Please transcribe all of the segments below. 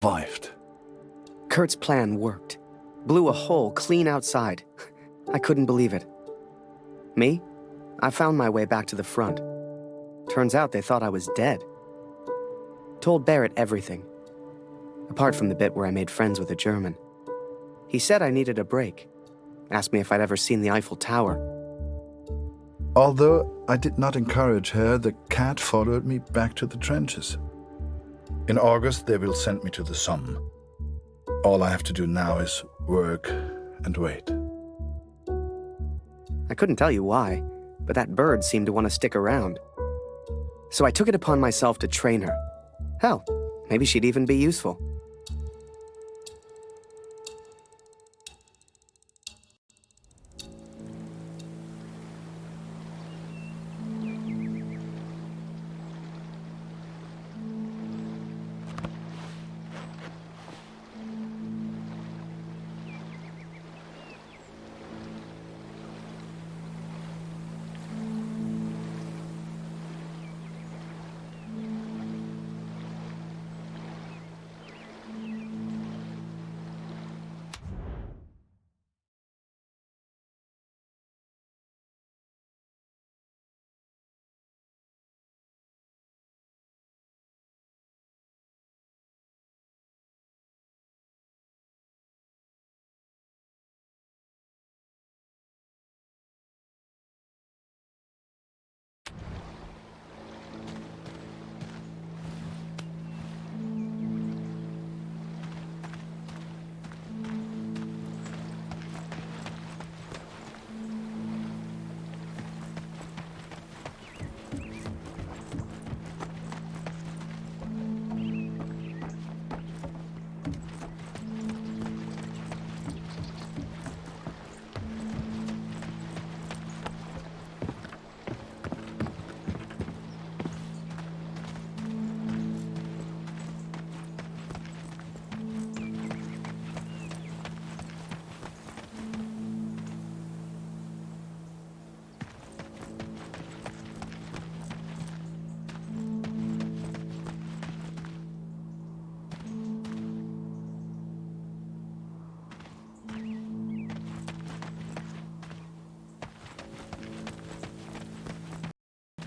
survived. Kurt's plan worked. Blew a hole clean outside. I couldn't believe it. Me? I found my way back to the front. Turns out they thought I was dead. Told Barrett everything. Apart from the bit where I made friends with a German. He said I needed a break. Asked me if I'd ever seen the Eiffel Tower. Although I did not encourage her, the cat followed me back to the trenches. In August, they will send me to the Somme. All I have to do now is work and wait. I couldn't tell you why, but that bird seemed to want to stick around. So I took it upon myself to train her. Hell, maybe she'd even be useful.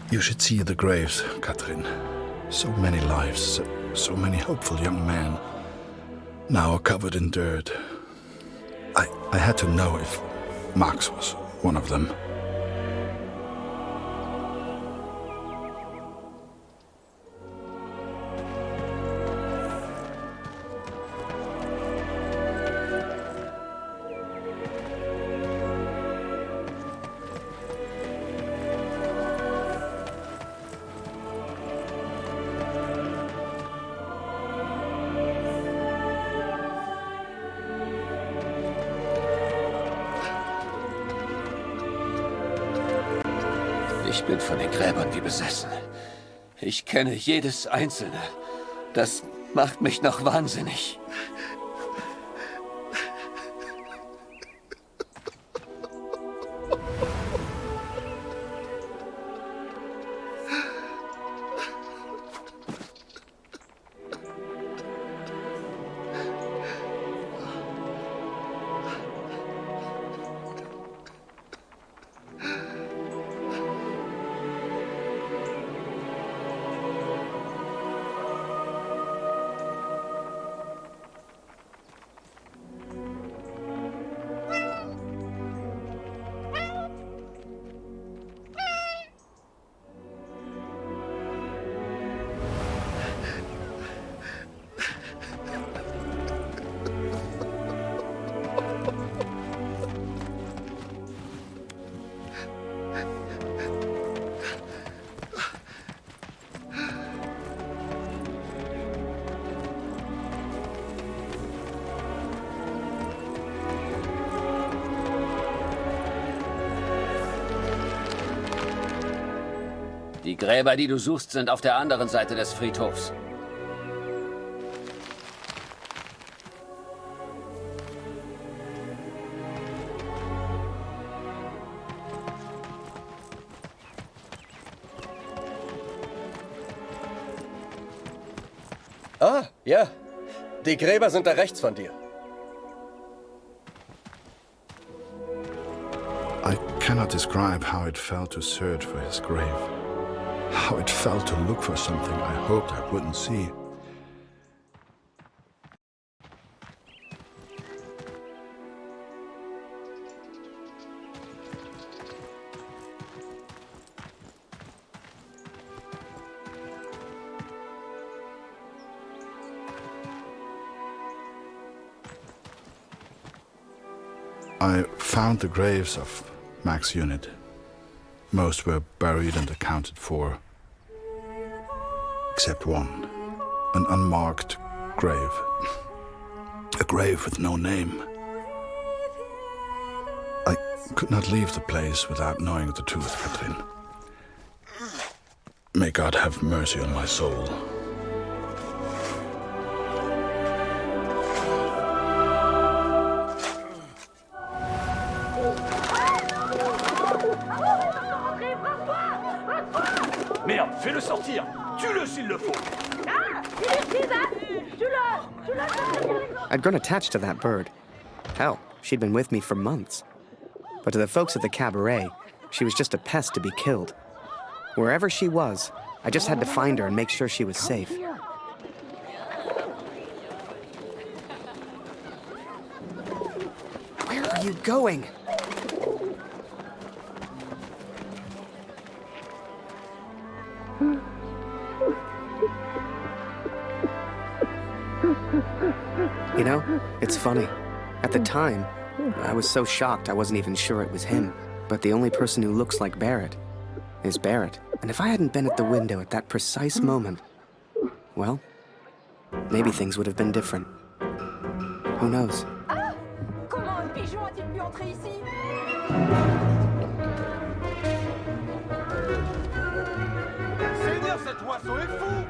You should see the graves, Katrin. So many lives, so many hopeful young men, now covered in dirt. I had to know if Max was one of them. Ich bin von den Gräbern wie besessen. Ich kenne jedes einzelne. Das macht mich noch wahnsinnig. Die Gräber, die du suchst, sind auf der anderen Seite des Friedhofs. Ah, ja. Die Gräber sind da rechts von dir. I cannot describe how it felt to search for his grave. How it felt to look for something I hoped I wouldn't see. I found the graves of Mac's unit. Most were buried and accounted for, except one, an unmarked grave. A grave with no name. I could not leave the place without knowing the truth, Katrin. May God have mercy on my soul. Merde, fais-le sortir! Tue-le s'il le faut! I'd grown attached to that bird. Hell, she'd been with me for months. But to the folks at the cabaret, she was just a pest to be killed. Wherever she was, I just had to find her and make sure she was safe. Where are you going? You know, it's funny. At the time, I was so shocked I wasn't even sure it was him. But the only person who looks like Barrett is Barrett. And if I hadn't been at the window at that precise moment, well, maybe things would have been different. Who knows? Ah! Comment un pigeon a-t-il pu entrer ici? Seigneur, cet oiseau est fou!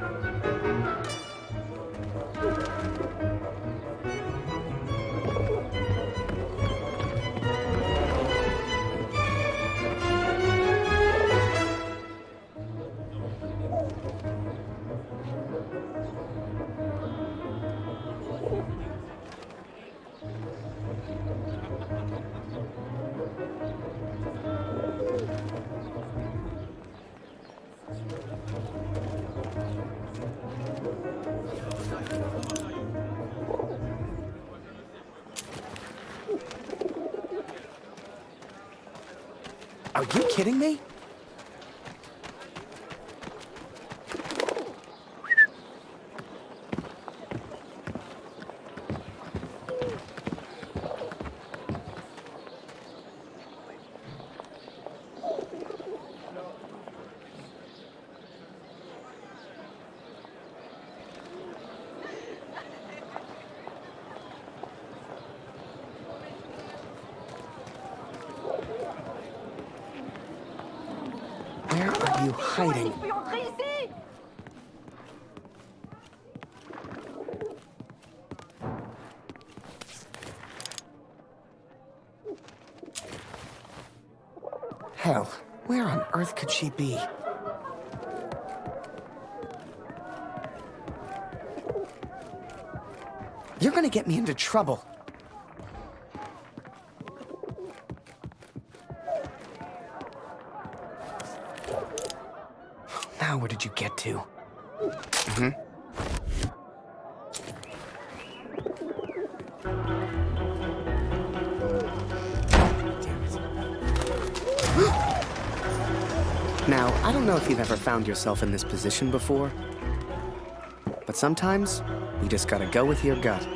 Are you kidding me? Where are you hiding? Pu entrer ici? Hell, where on earth could she be? You're gonna get me into trouble. Now where did you get to? Now, I don't know if you've ever found yourself in this position before, but sometimes you just gotta go with your gut.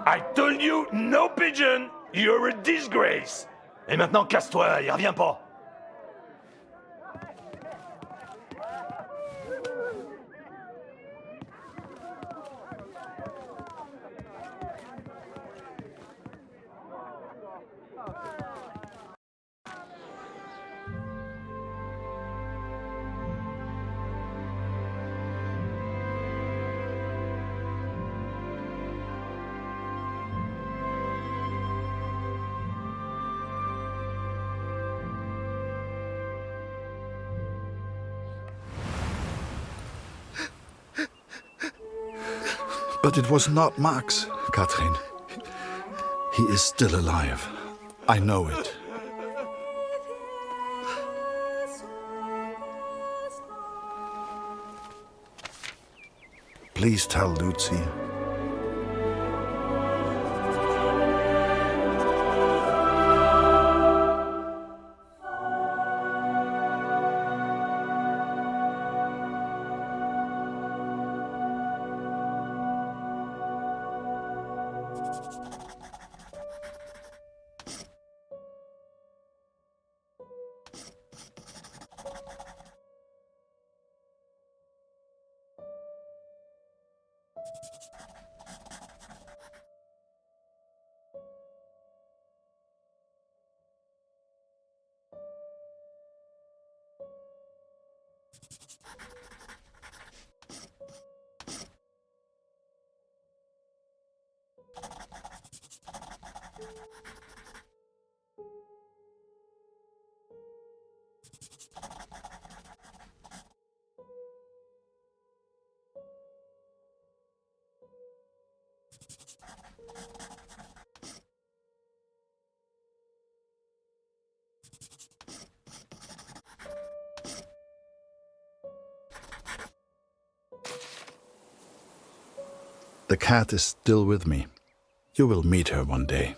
I told you, no pigeon! You're a disgrace! Et maintenant, casse-toi, y reviens pas! But it was not Max, Katrin. He is still alive. I know it. Please tell Lucy. The cat is still with me. You will meet her one day.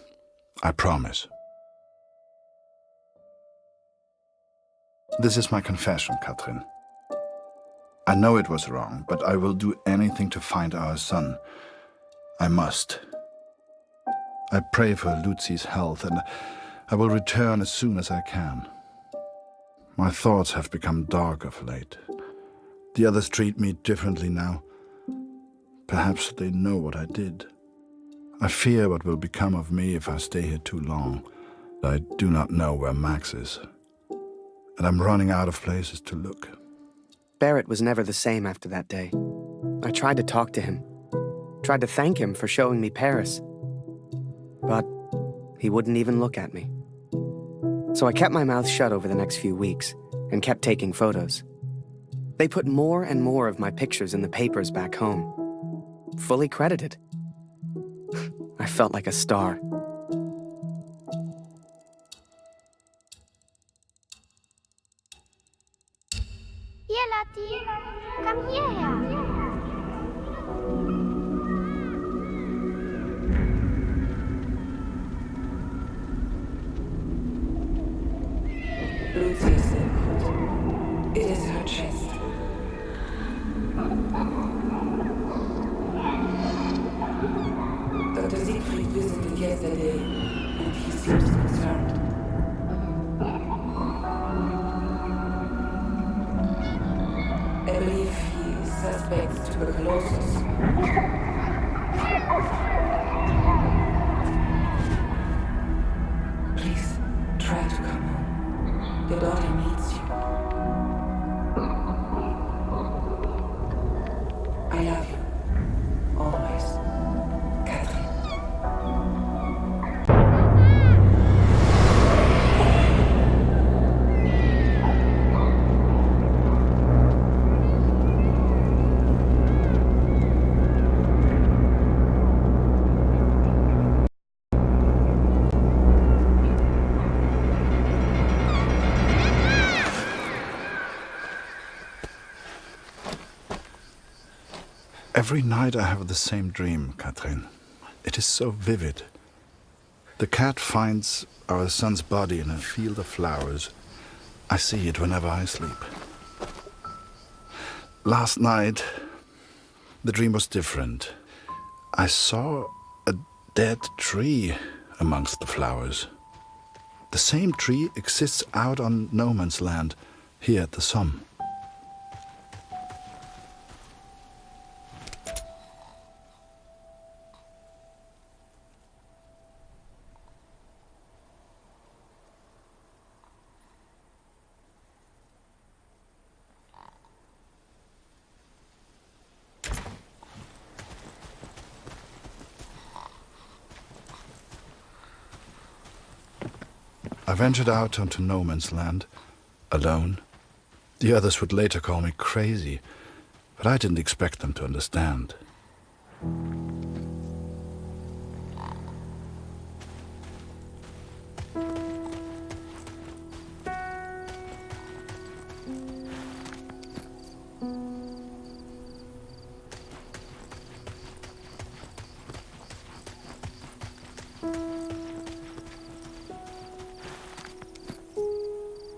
I promise. This is my confession, Katrin. I know it was wrong, but I will do anything to find our son. I must. I pray for Lucy's health, and I will return as soon as I can. My thoughts have become dark of late. The others treat me differently now. Perhaps they know what I did. I fear what will become of me if I stay here too long. I do not know where Max is, and I'm running out of places to look. Barrett was never the same after that day. I tried to talk to him, tried to thank him for showing me Paris, but he wouldn't even look at me. So I kept my mouth shut over the next few weeks and kept taking photos. They put more and more of my pictures in the papers back home. Fully credited. I felt like a star. Hier, Lottie, komm hierher. Lucy is still good. It is her chest. Dr. Siegfried visited yesterday, and he seems concerned. I believe he suspects tuberculosis. Please, try to come home. Your daughter needs you. I love you. Always. Katrin. Every night I have the same dream, Katrin. It is so vivid. The cat finds our son's body in a field of flowers. I see it whenever I sleep. Last night, the dream was different. I saw a dead tree amongst the flowers. The same tree exists out on no man's land, here at the Somme. I ventured out onto no man's land, alone. The others would later call me crazy, but I didn't expect them to understand.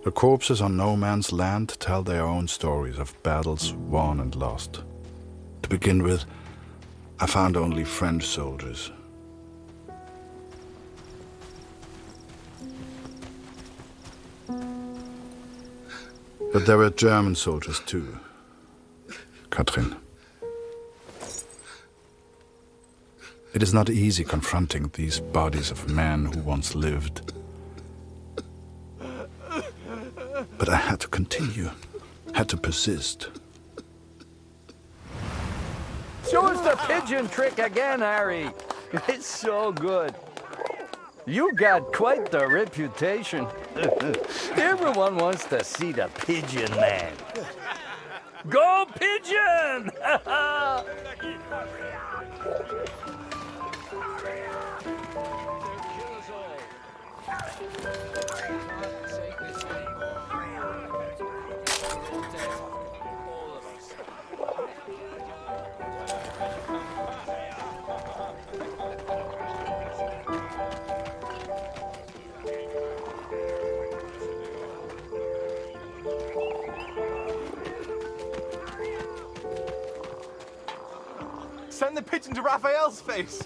The corpses on no man's land tell their own stories of battles won and lost. To begin with, I found only French soldiers. But there were German soldiers too. Katrin. It is not easy confronting these bodies of men who once lived. But I had to continue, had to persist. Show us the pigeon trick again, Harry. It's so good. You got quite the reputation. Everyone wants to see the pigeon man. Go pigeon! Send the pigeon to Raphael's face!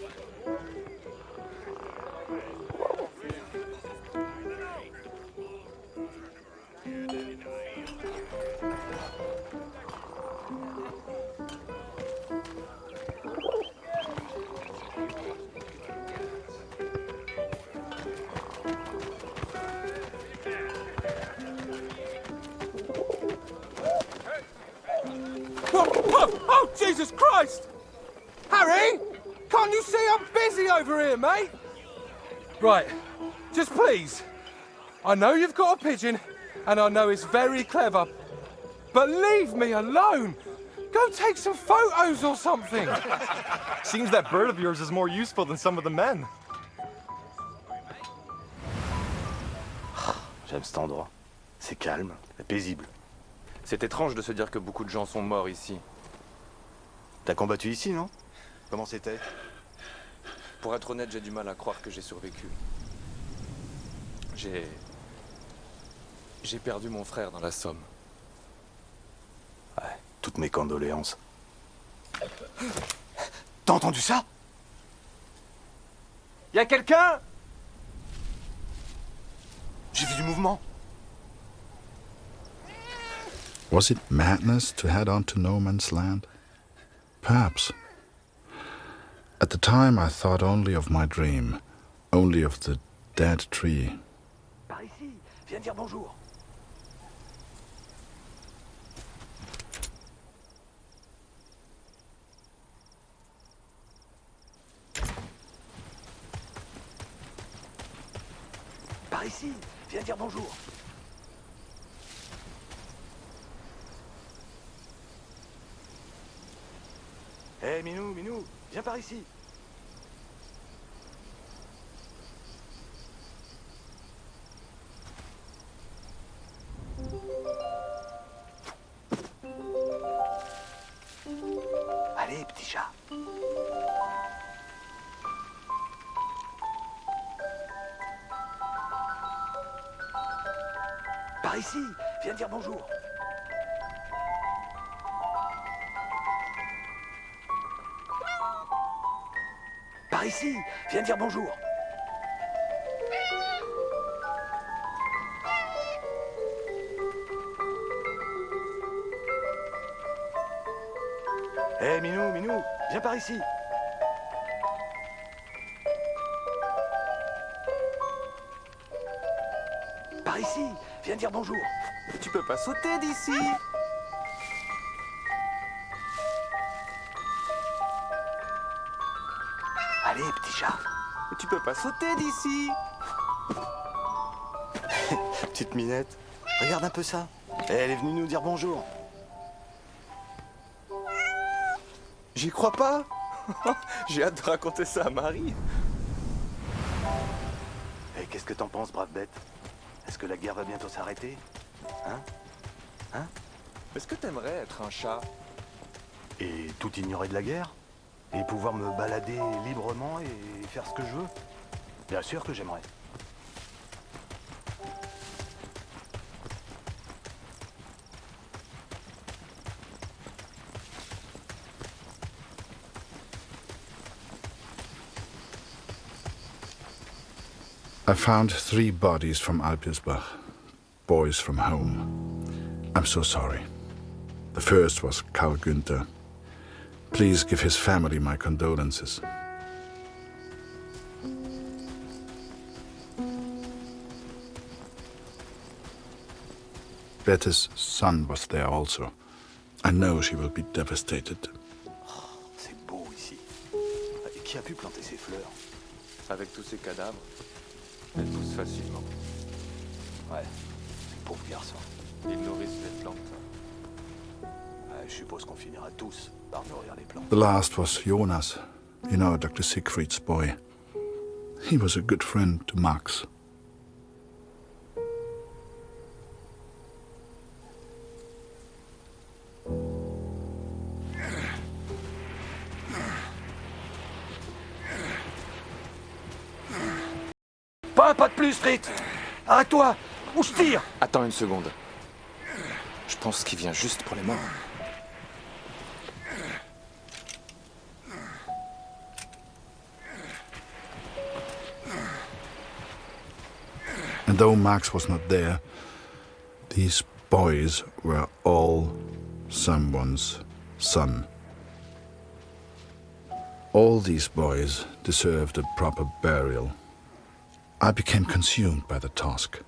Oh, Jesus Christ! Harry! Can't you see I'm busy over here, mate? Right, just please. I know you've got a pigeon, and I know it's very clever, but leave me alone! Go take some photos or something! Seems that bird of yours is more useful than some of the men. J'aime cet endroit. C'est calme et paisible. C'est étrange de se dire que beaucoup de gens sont morts ici. T'as combattu ici, non? Comment c'était? Pour être honnête, j'ai du mal à croire que j'ai survécu. J'ai perdu mon frère dans la Somme. Ouais, toutes mes condoléances. T'as entendu ça? Y'a quelqu'un? J'ai vu du mouvement. Was it madness to head on to no man's land? Perhaps. At the time, I thought only of my dream, only of the dead tree. Par ici, viens dire bonjour. Par ici, viens dire bonjour. Hé, Minou, Minou, viens par ici. Allez, petit chat. Par ici, viens dire bonjour. Par ici, viens dire bonjour. Hé, Minou, Minou, viens par ici. Par ici, viens dire bonjour. Tu peux pas sauter d'ici. Allez, petit chat. Tu peux pas sauter d'ici. Petite minette, regarde un peu ça. Elle est venue nous dire bonjour. J'y crois pas. J'ai hâte de raconter ça à Marie. Et qu'est-ce que t'en penses, brave bête? Est-ce que la guerre va bientôt s'arrêter? Hein? Est-ce que t'aimerais être un chat? Et tout ignorer de la guerre? Et pouvoir me balader librement et faire ce que je veux? Bien sûr que j'aimerais. I found 3 bodies from Alpirsbach, boys from home. I'm so sorry. The first was Karl Günther. Please give his family my condolences. Bette's son was there also. I know she will be devastated. C'est beau ici. Et qui a pu planter ces fleurs? Avec tous ces cadavres, elles poussent facilement. Ouais, ces pauvres garçons. Ils nourrissent les plantes. Ouais, je suppose qu'on finira tous par nourrir les plantes. The last was Jonas, Dr. Siegfried's boy. He was a good friend to Max. Pas un pas de plus, Rit. Arrête-toi, ou je tire. Attends une seconde. Je pense qu'il vient juste pour les morts. And though Max was not there, these boys were all someone's son. All these boys deserved a proper burial. I became consumed by the task.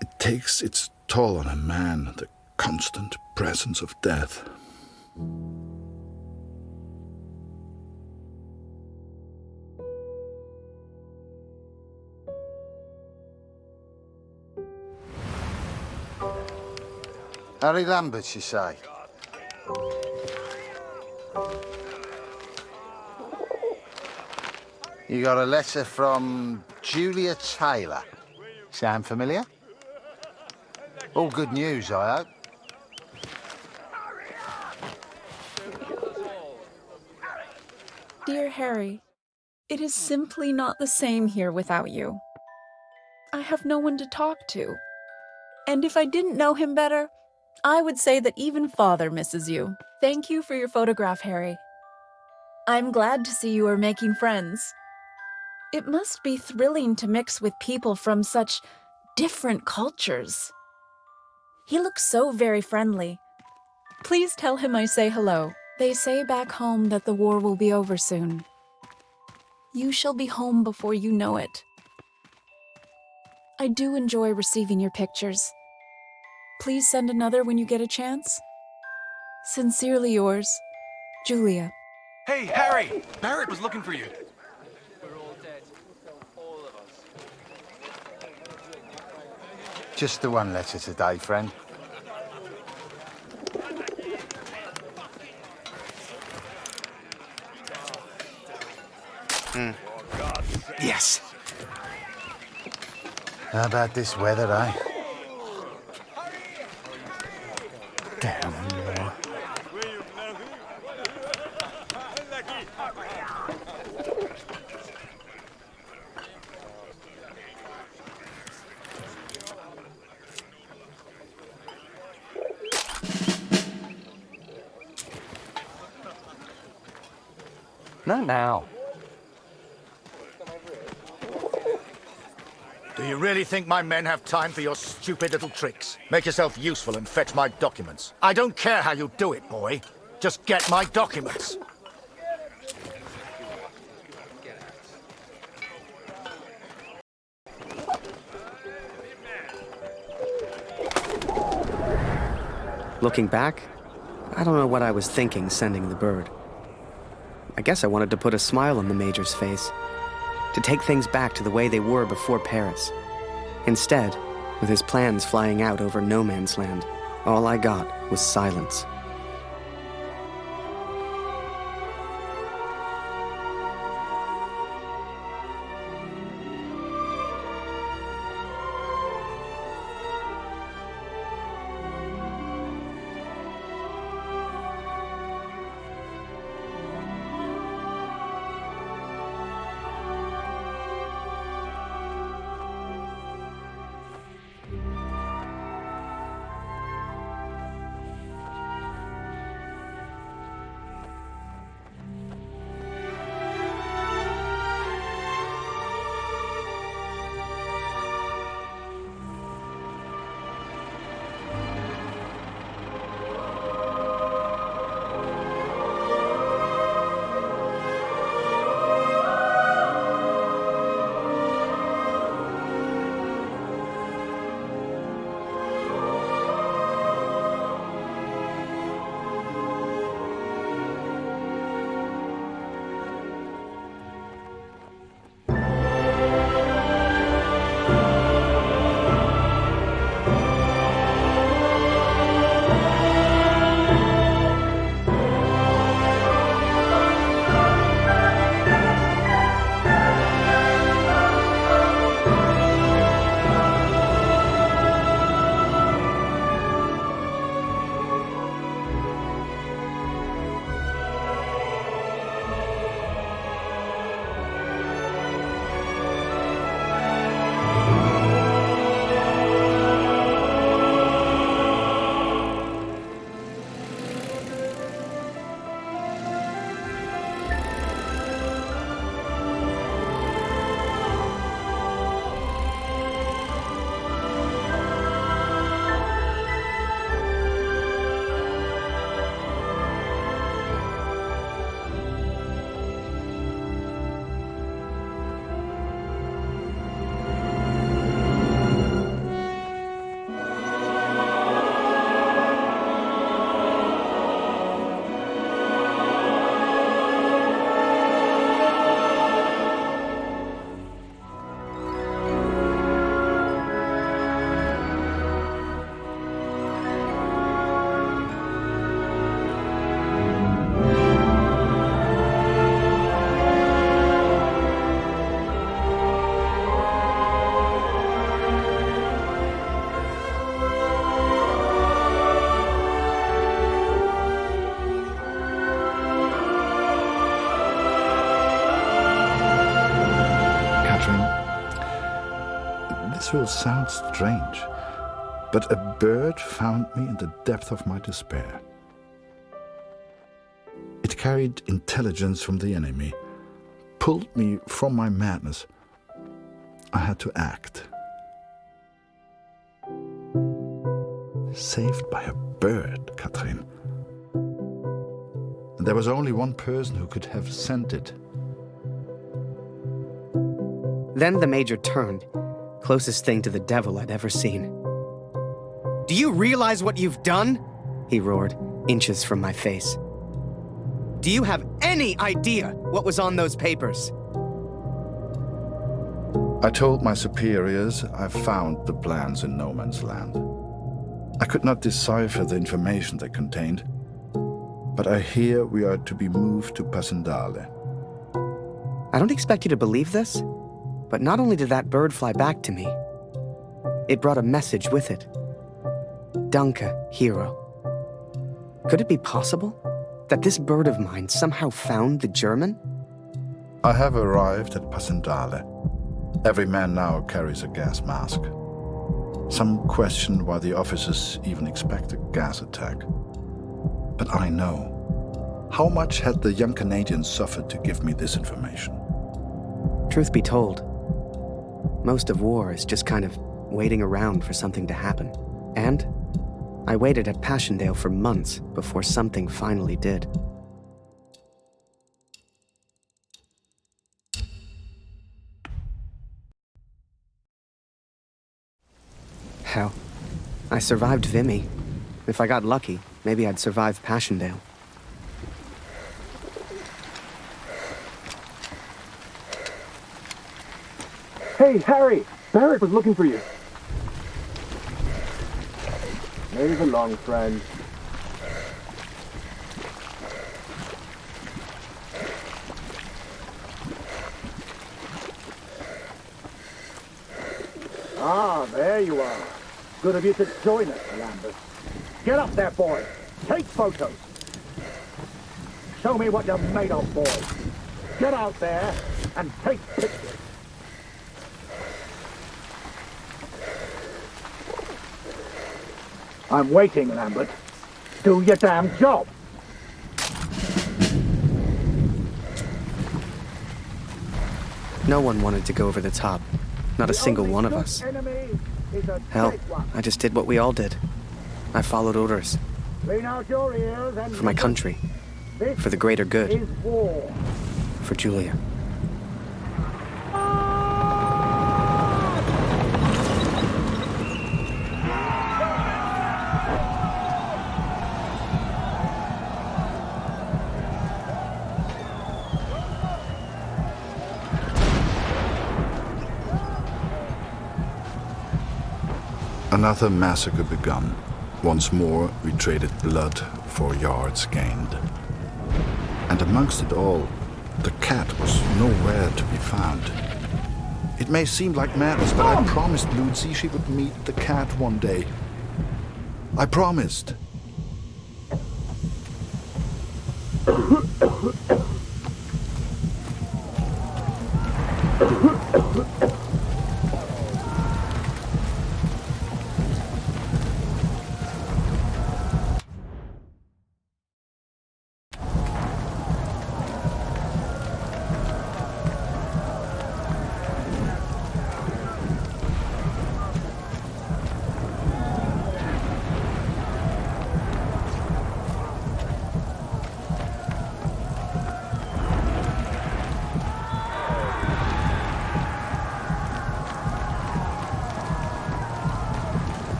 It takes its toll on a man, the constant presence of death. Harry Lambert, you say? You got a letter from Julia Taylor. Sound familiar? All good news, I hope. Dear Harry, it is simply not the same here without you. I have no one to talk to. And if I didn't know him better, I would say that even Father misses you. Thank you for your photograph, Harry. I'm glad to see you are making friends. It must be thrilling to mix with people from such different cultures. He looks so very friendly. Please tell him I say hello. They say back home that the war will be over soon. You shall be home before you know it. I do enjoy receiving your pictures. Please send another when you get a chance. Sincerely yours, Julia. Hey, Harry! Barrett was looking for you. We're all dead. All of us. Just the one letter today, friend. Yes. How about this weather, eh? Damn, yeah. Not now. Do you really think my men have time for your stupid little tricks? Make yourself useful and fetch my documents. I don't care how you do it, boy. Just get my documents. Looking back, I don't know what I was thinking sending the bird. I guess I wanted to put a smile on the Major's face, to take things back to the way they were before Paris. Instead, with his plans flying out over no man's land, all I got was silence. This will sound strange, but a bird found me in the depth of my despair. It carried intelligence from the enemy, pulled me from my madness. I had to act. Saved by a bird, Katrin. And there was only one person who could have sent it. Then the Major turned, closest thing to the devil I'd ever seen. "Do you realize what you've done?" he roared, inches from my face. "Do you have any idea what was on those papers?" I told my superiors I found the plans in no man's land. I could not decipher the information they contained, but I hear we are to be moved to Passendale. I don't expect you to believe this, but not only did that bird fly back to me, it brought a message with it. Danke, hero. Could it be possible that this bird of mine somehow found the German? I have arrived at Passendale. Every man now carries a gas mask. Some question why the officers even expect a gas attack. But I know How much had the young Canadian suffered to give me this information? Truth be told, most of war is just kind of waiting around for something to happen. And I waited at Passchendaele for months before something finally did. Hell, I survived Vimy. If I got lucky, maybe I'd survive Passchendaele. Hey, Harry! Barrett was looking for you. Move along, friend. Ah, there you are. Good of you to join us, Lambert. Get up there, boy. Take photos. Show me what you're made of, boy. Get out there and take pictures. I'm waiting, Lambert. Do your damn job. No one wanted to go over the top. Not a single one of us. Hell, I just did what we all did. I followed orders. Clean out your ears and for my country. For the greater good. For Julia. Another massacre begun. Once more, we traded blood for yards gained. And amongst it all, the cat was nowhere to be found. It may seem like madness, but I promised Lucy she would meet the cat one day. I promised.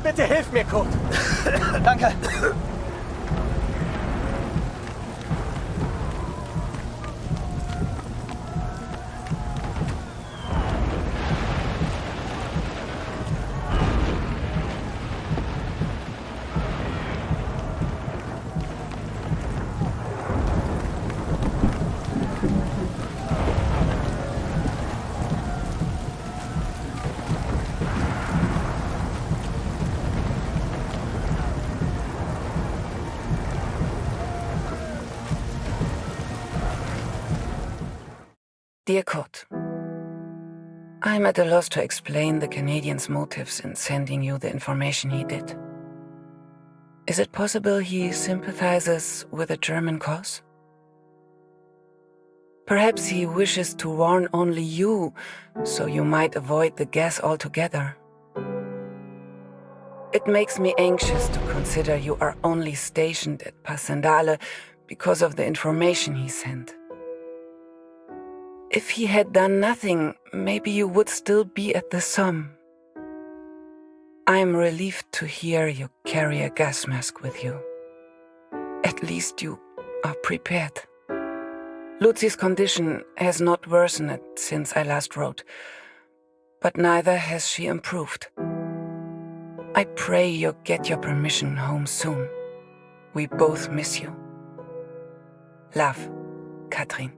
Bitte hilf mir, Kurt! Danke! Dear Koch, I'm at a loss to explain the Canadian's motives in sending you the information he did. Is it possible he sympathizes with the German cause? Perhaps he wishes to warn only you, so you might avoid the gas altogether. It makes me anxious to consider you are only stationed at Passchendaele because of the information he sent. If he had done nothing, maybe you would still be at the Somme. I am relieved to hear you carry a gas mask with you. At least you are prepared. Lucy's condition has not worsened since I last wrote, but neither has she improved. I pray you get your permission home soon. We both miss you. Love, Katrin.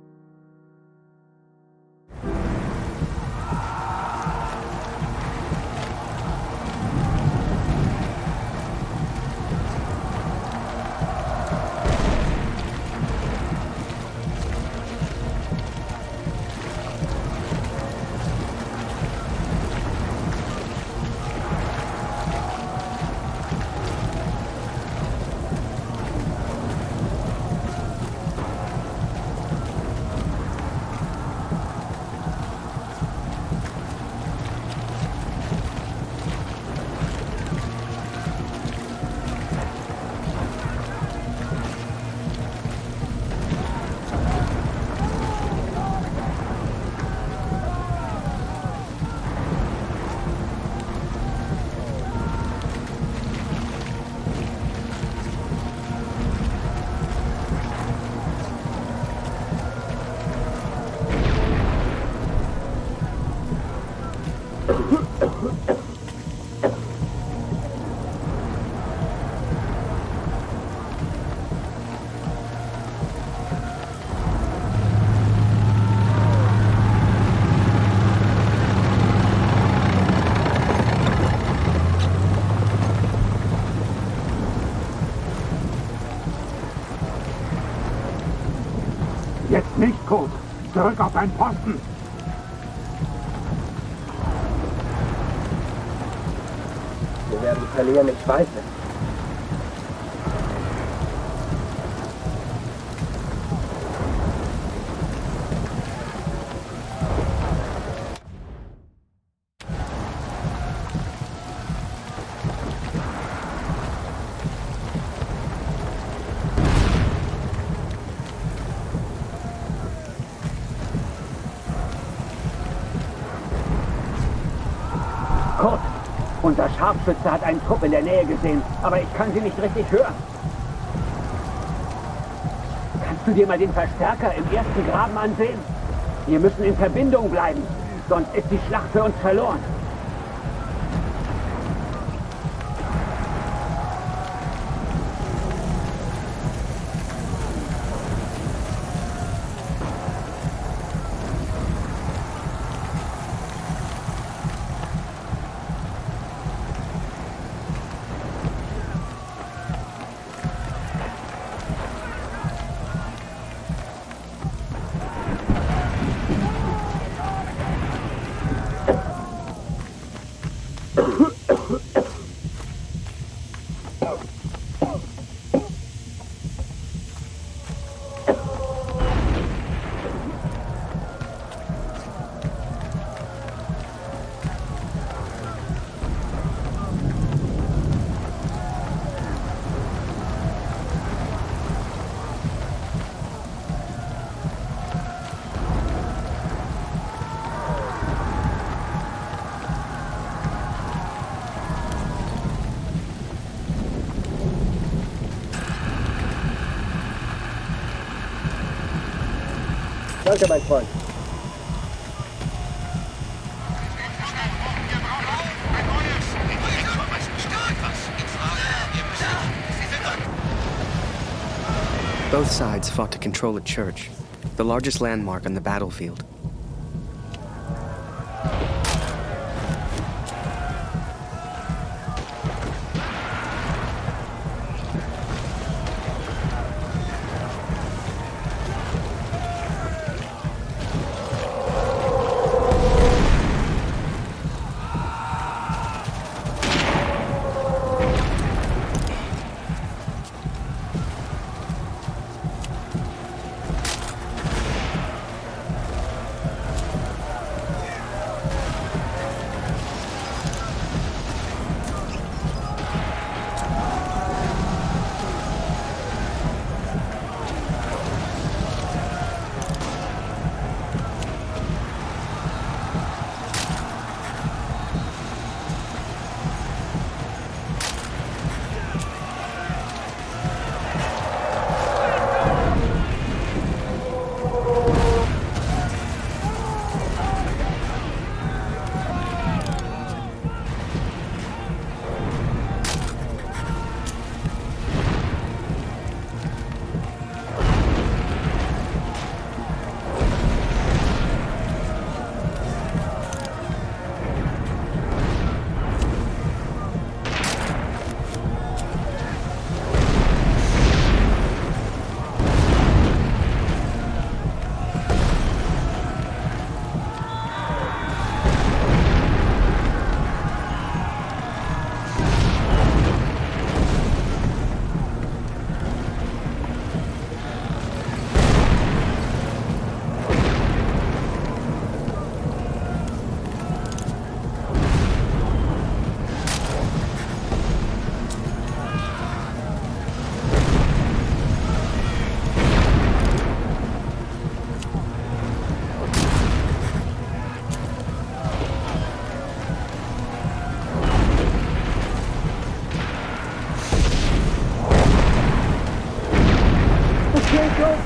Zurück auf deinen Posten! Wir werden verlieren, ich weiß es. Kurt, unser Scharfschütze hat einen Trupp in der Nähe gesehen, aber ich kann sie nicht richtig hören. Kannst du dir mal den Verstärker im ersten Graben ansehen? Wir müssen in Verbindung bleiben, sonst ist die Schlacht für uns verloren. Danke, mein Freund. Both sides fought to control a church, the largest landmark on the battlefield.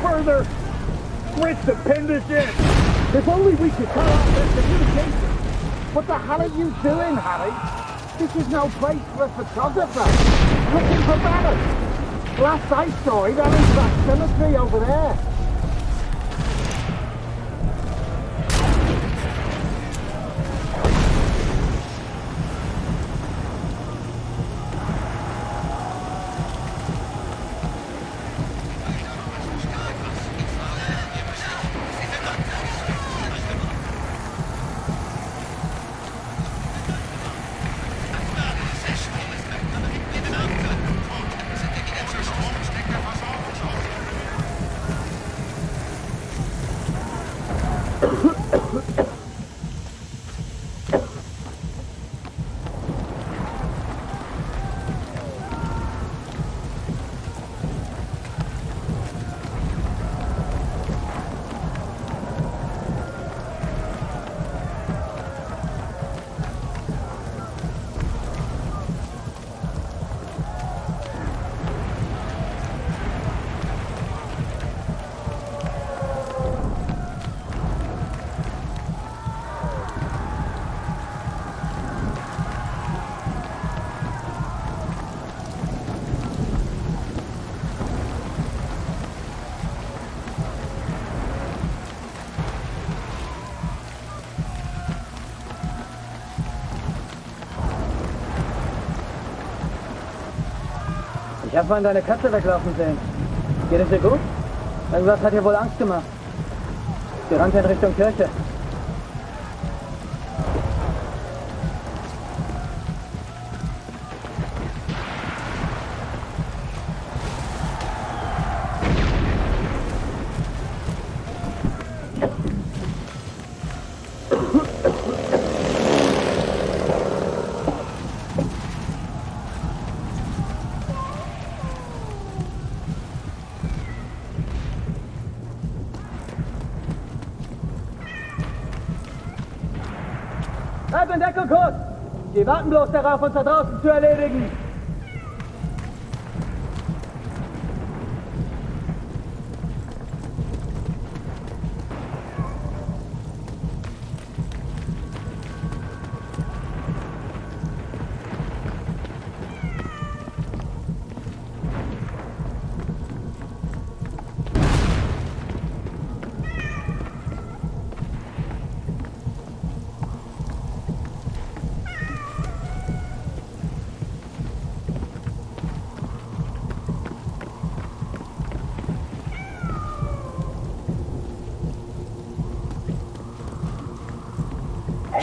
Further! Fritz, pin this in! If only we could cut off their communication! What the hell are you doing, Harry? This is no place for a photographer! Looking for banners! Last I saw it, that is that cemetery over there! Ich habe vorhin deine Katze weglaufen sehen. Geht es dir gut? Irgendwas hat ihr wohl Angst gemacht. Sie rannte in Richtung Kirche. Bleib in Deckung, Kurt! Die warten bloß darauf, uns da draußen zu erledigen!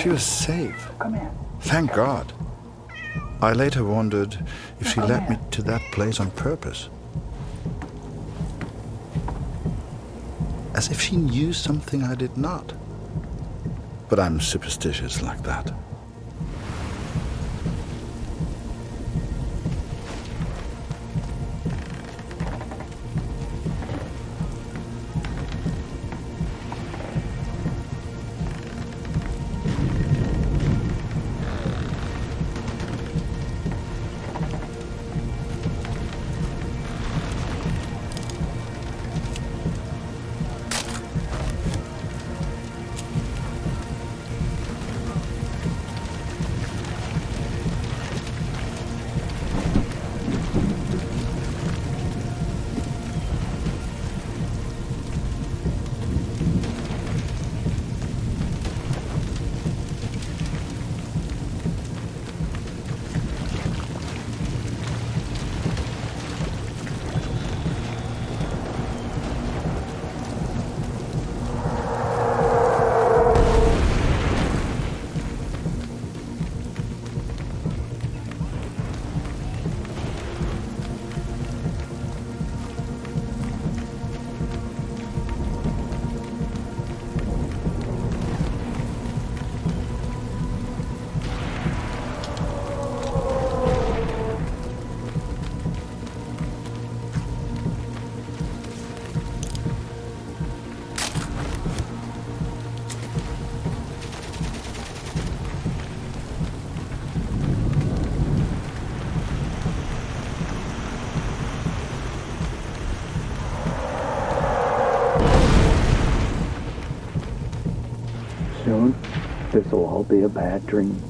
She was safe. Thank God. I later wondered if she led me to that place on purpose. As if she knew something I did not. But I'm superstitious like that. Soon, this'll all be a bad dream.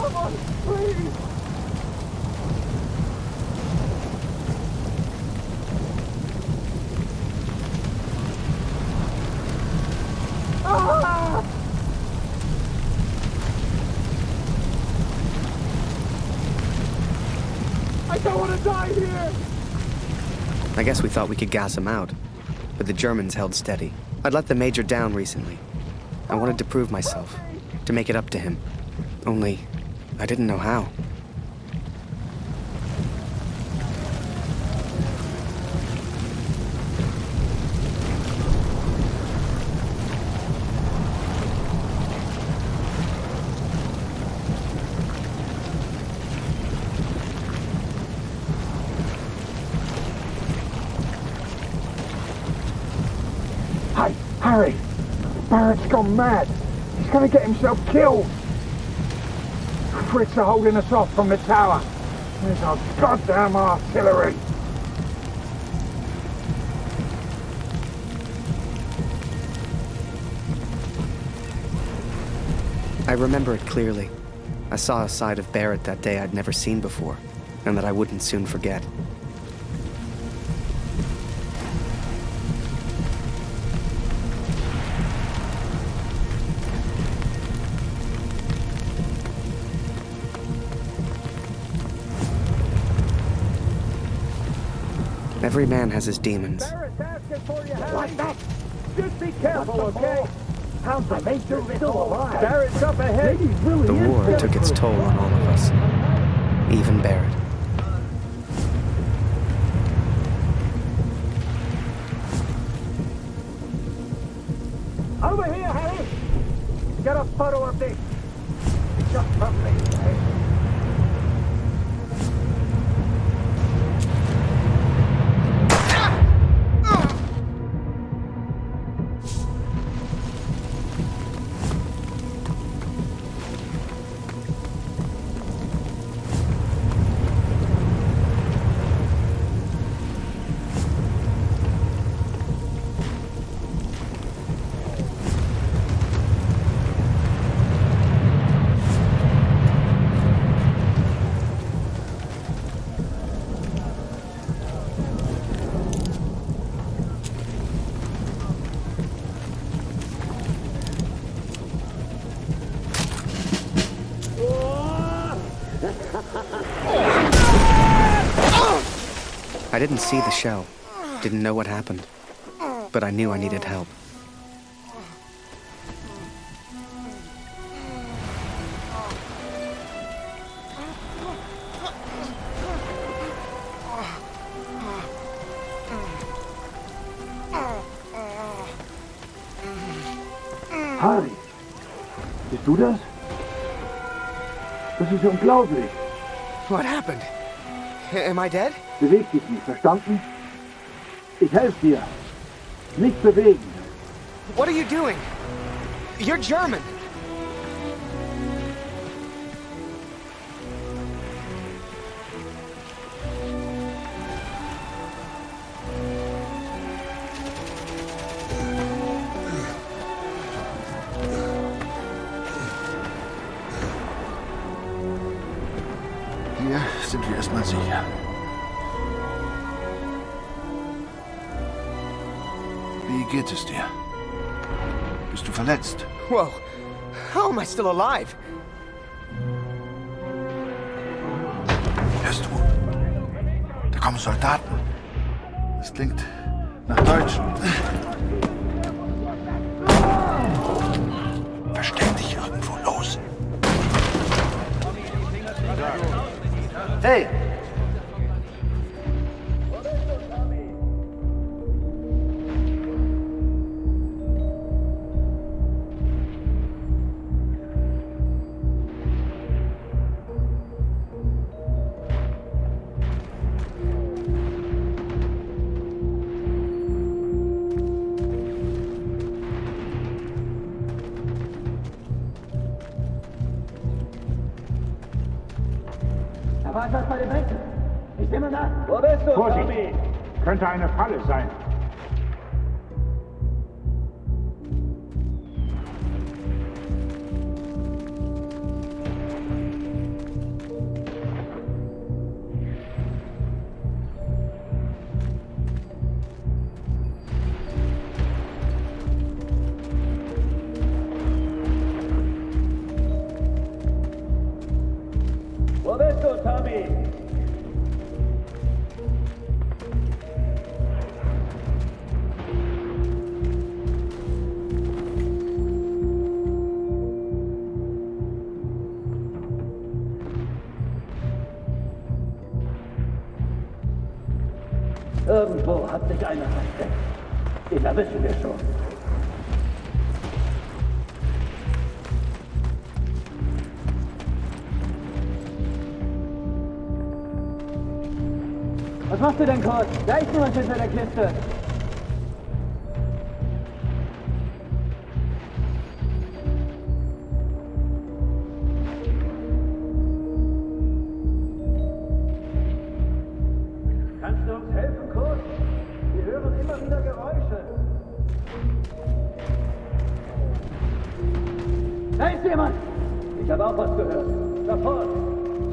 Someone, please! Ah! I don't want to die here! I guess we thought we could gas him out, but the Germans held steady. I'd let the Major down recently. I wanted to prove myself, to make it up to him. Only, I didn't know how. Hey, Harry! Barrett's gone mad. He's gonna get himself killed. Fritz are holding us off from the tower. There's our goddamn artillery. I remember it clearly. I saw a side of Barrett that day I'd never seen before, and that I wouldn't soon forget. Every man has his demons. Like that? Just be careful, okay? How's the Major still alive? Barrett's up ahead. Really The war took its toll on all of us, even Barrett. Over here, Harry! Get a photo of this. Just from me, eh? I didn't see the shell, didn't know what happened, but I knew I needed help. Harry, bist du das? Das ist unglaublich. What happened? Am I dead? Beweg dich nicht, verstanden? Ich helfe dir. Nicht bewegen. What are you doing? You're German. Hier sind wir erstmal sicher. Wie geht es dir? Bist du verletzt? Whoa. How am I still alive? Hörst du? Da kommen Soldaten. Das klingt nach Deutschen. Versteck dich irgendwo los. Hey! Da war etwas bei den Bänken. Ich nehme nach. Wo bist du, Vorsicht! Tommy? Könnte eine Falle sein. einer versteckt. Den erwischen wir schon. Was machst du denn, Koch? Da ist niemand hinter der Kiste. Kannst du uns helfen, Koch? Wir hören immer wieder Geräusche. Da ist jemand! Ich habe auch was gehört. Sofort!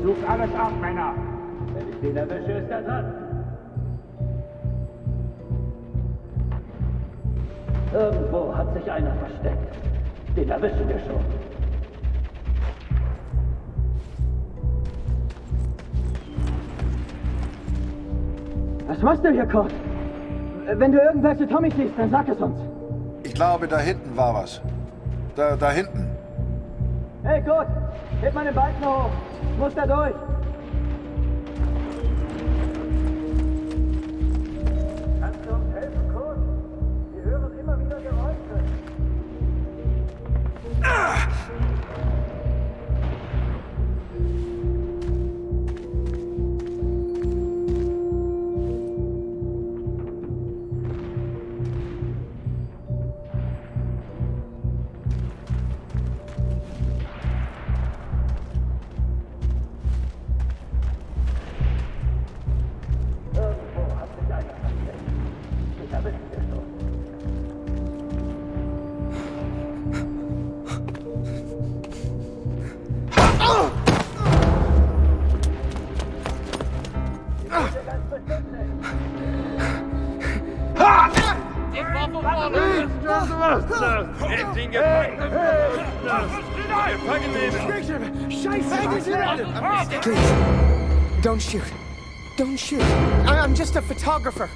Sucht alles ab, Männer! Wenn ich den erwische, ist er dran. Irgendwo hat sich einer versteckt. Den erwischen wir schon. Was machst du hier, Koch? Wenn du irgendwelche Tommys siehst, dann sag es uns. Ich glaube, da hinten war was. Da hinten. Hey, Koch! Heb mal den Balken hoch! Ich muss da durch! Kannst du uns helfen, Koch? Wir hören immer wieder Geräusche. Please, don't shoot. Don't shoot. I'm just a photographer.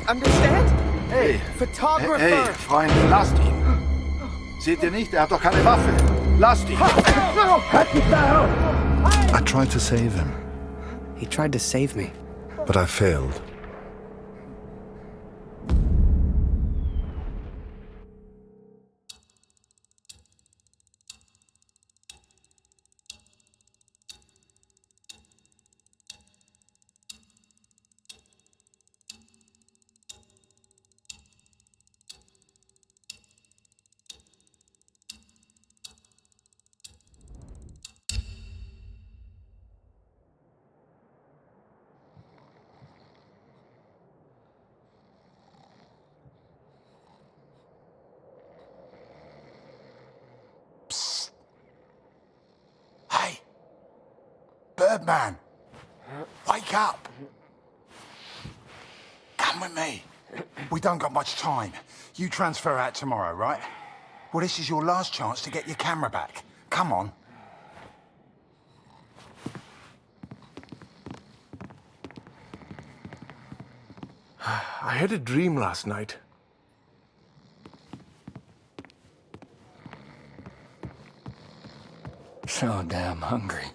Understand? Hey, Photographer. Hey, Freunde, lasst ihn. Seht ihr nicht? Er hat doch keine Waffe. Lasst ihn. I tried to save him. He tried to save me. But I failed. Birdman! Wake up! Come with me. We don't got much time. You transfer out tomorrow, right? Well, this is your last chance to get your camera back. Come on. I had a dream last night. So damn hungry.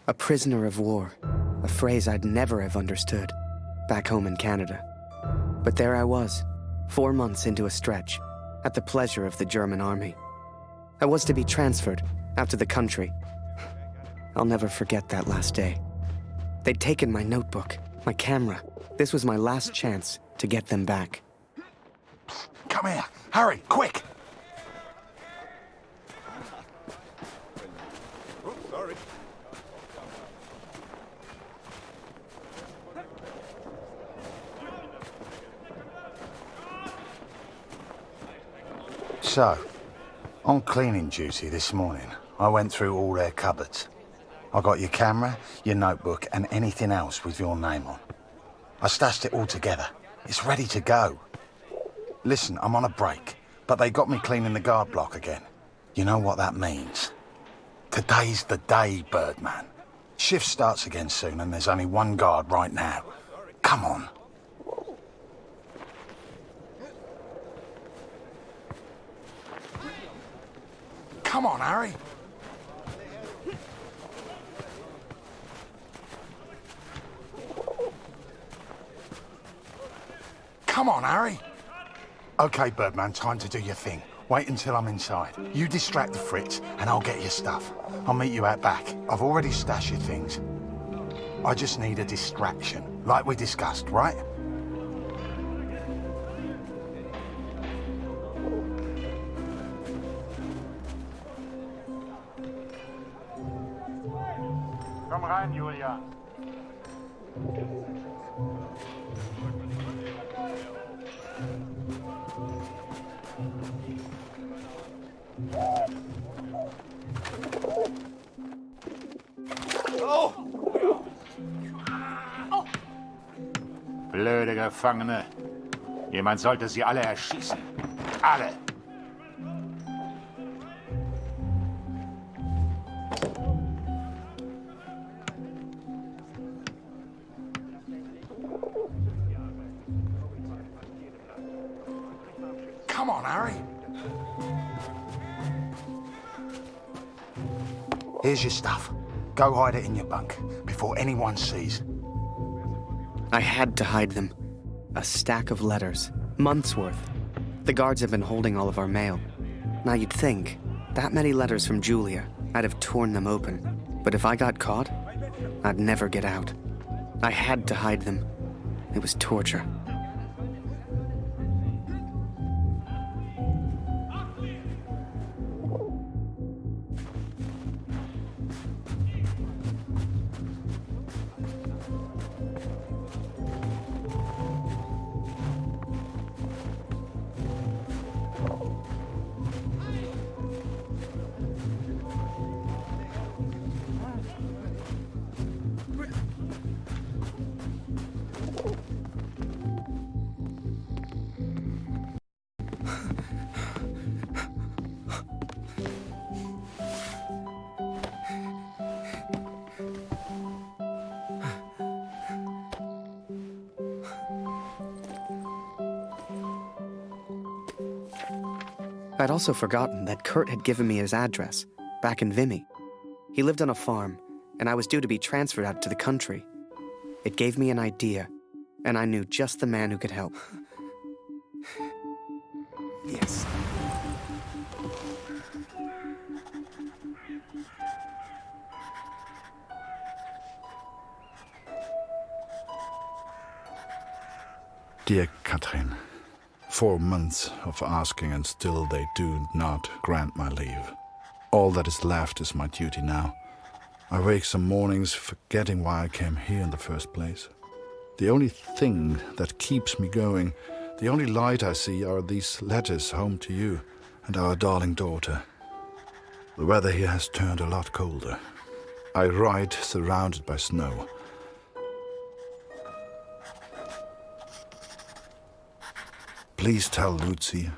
A prisoner of war. A phrase I'd never have understood back home in Canada. But there I was, 4 months into a stretch, at the pleasure of the German army. I was to be transferred out to the country. I'll never forget that last day. They'd taken my notebook, my camera. This was my last chance to get them back. Come here. Hurry, quick! Sorry. So, on cleaning duty this morning, I went through all their cupboards. I got your camera, your notebook, and anything else with your name on. I stashed it all together. It's ready to go. Listen, I'm on a break, but they got me cleaning the guard block again. You know what that means? Today's the day, Birdman. Shift starts again soon, and there's only one guard right now. Come on. Come on, Harry. Come on, Harry. Okay, Birdman, time to do your thing. Wait until I'm inside. You distract the Fritz, and I'll get your stuff. I'll meet you out back. I've already stashed your things. I just need a distraction, like we discussed, right? Komm rein, Julia. Blöde Gefangene. Jemand sollte sie alle erschießen. Alle. Come on, Harry. Here's your stuff. Go hide it in your bunk before anyone sees. I had to hide them. A stack of letters. Months' worth. The guards have been holding all of our mail. Now you'd think, that many letters from Julia, I'd have torn them open. But if I got caught, I'd never get out. I had to hide them. It was torture. I'd also forgotten that Kurt had given me his address, back in Vimy. He lived on a farm, and I was due to be transferred out to the country. It gave me an idea, and I knew just the man who could help. Yes. Dear Katrin, 4 months of asking and still they do not grant my leave. All that is left is my duty now. I wake some mornings forgetting why I came here in the first place. The only thing that keeps me going, the only light I see are these letters home to you and our darling daughter. The weather here has turned a lot colder. I ride surrounded by snow. Please tell Lucy.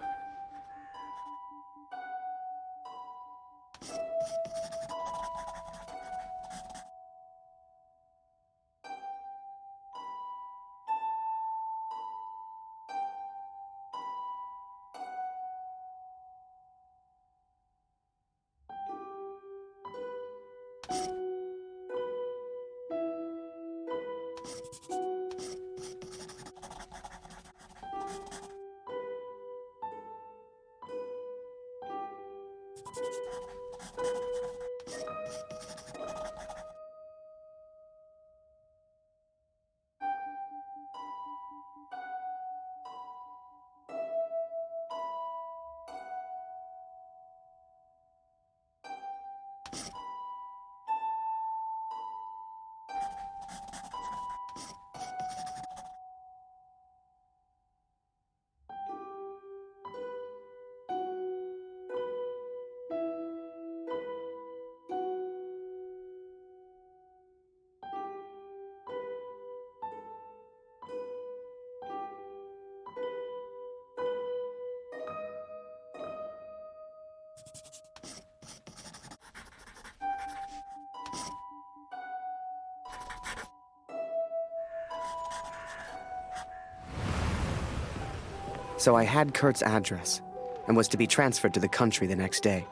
So I had Kurt's address and was to be transferred to the country the next day.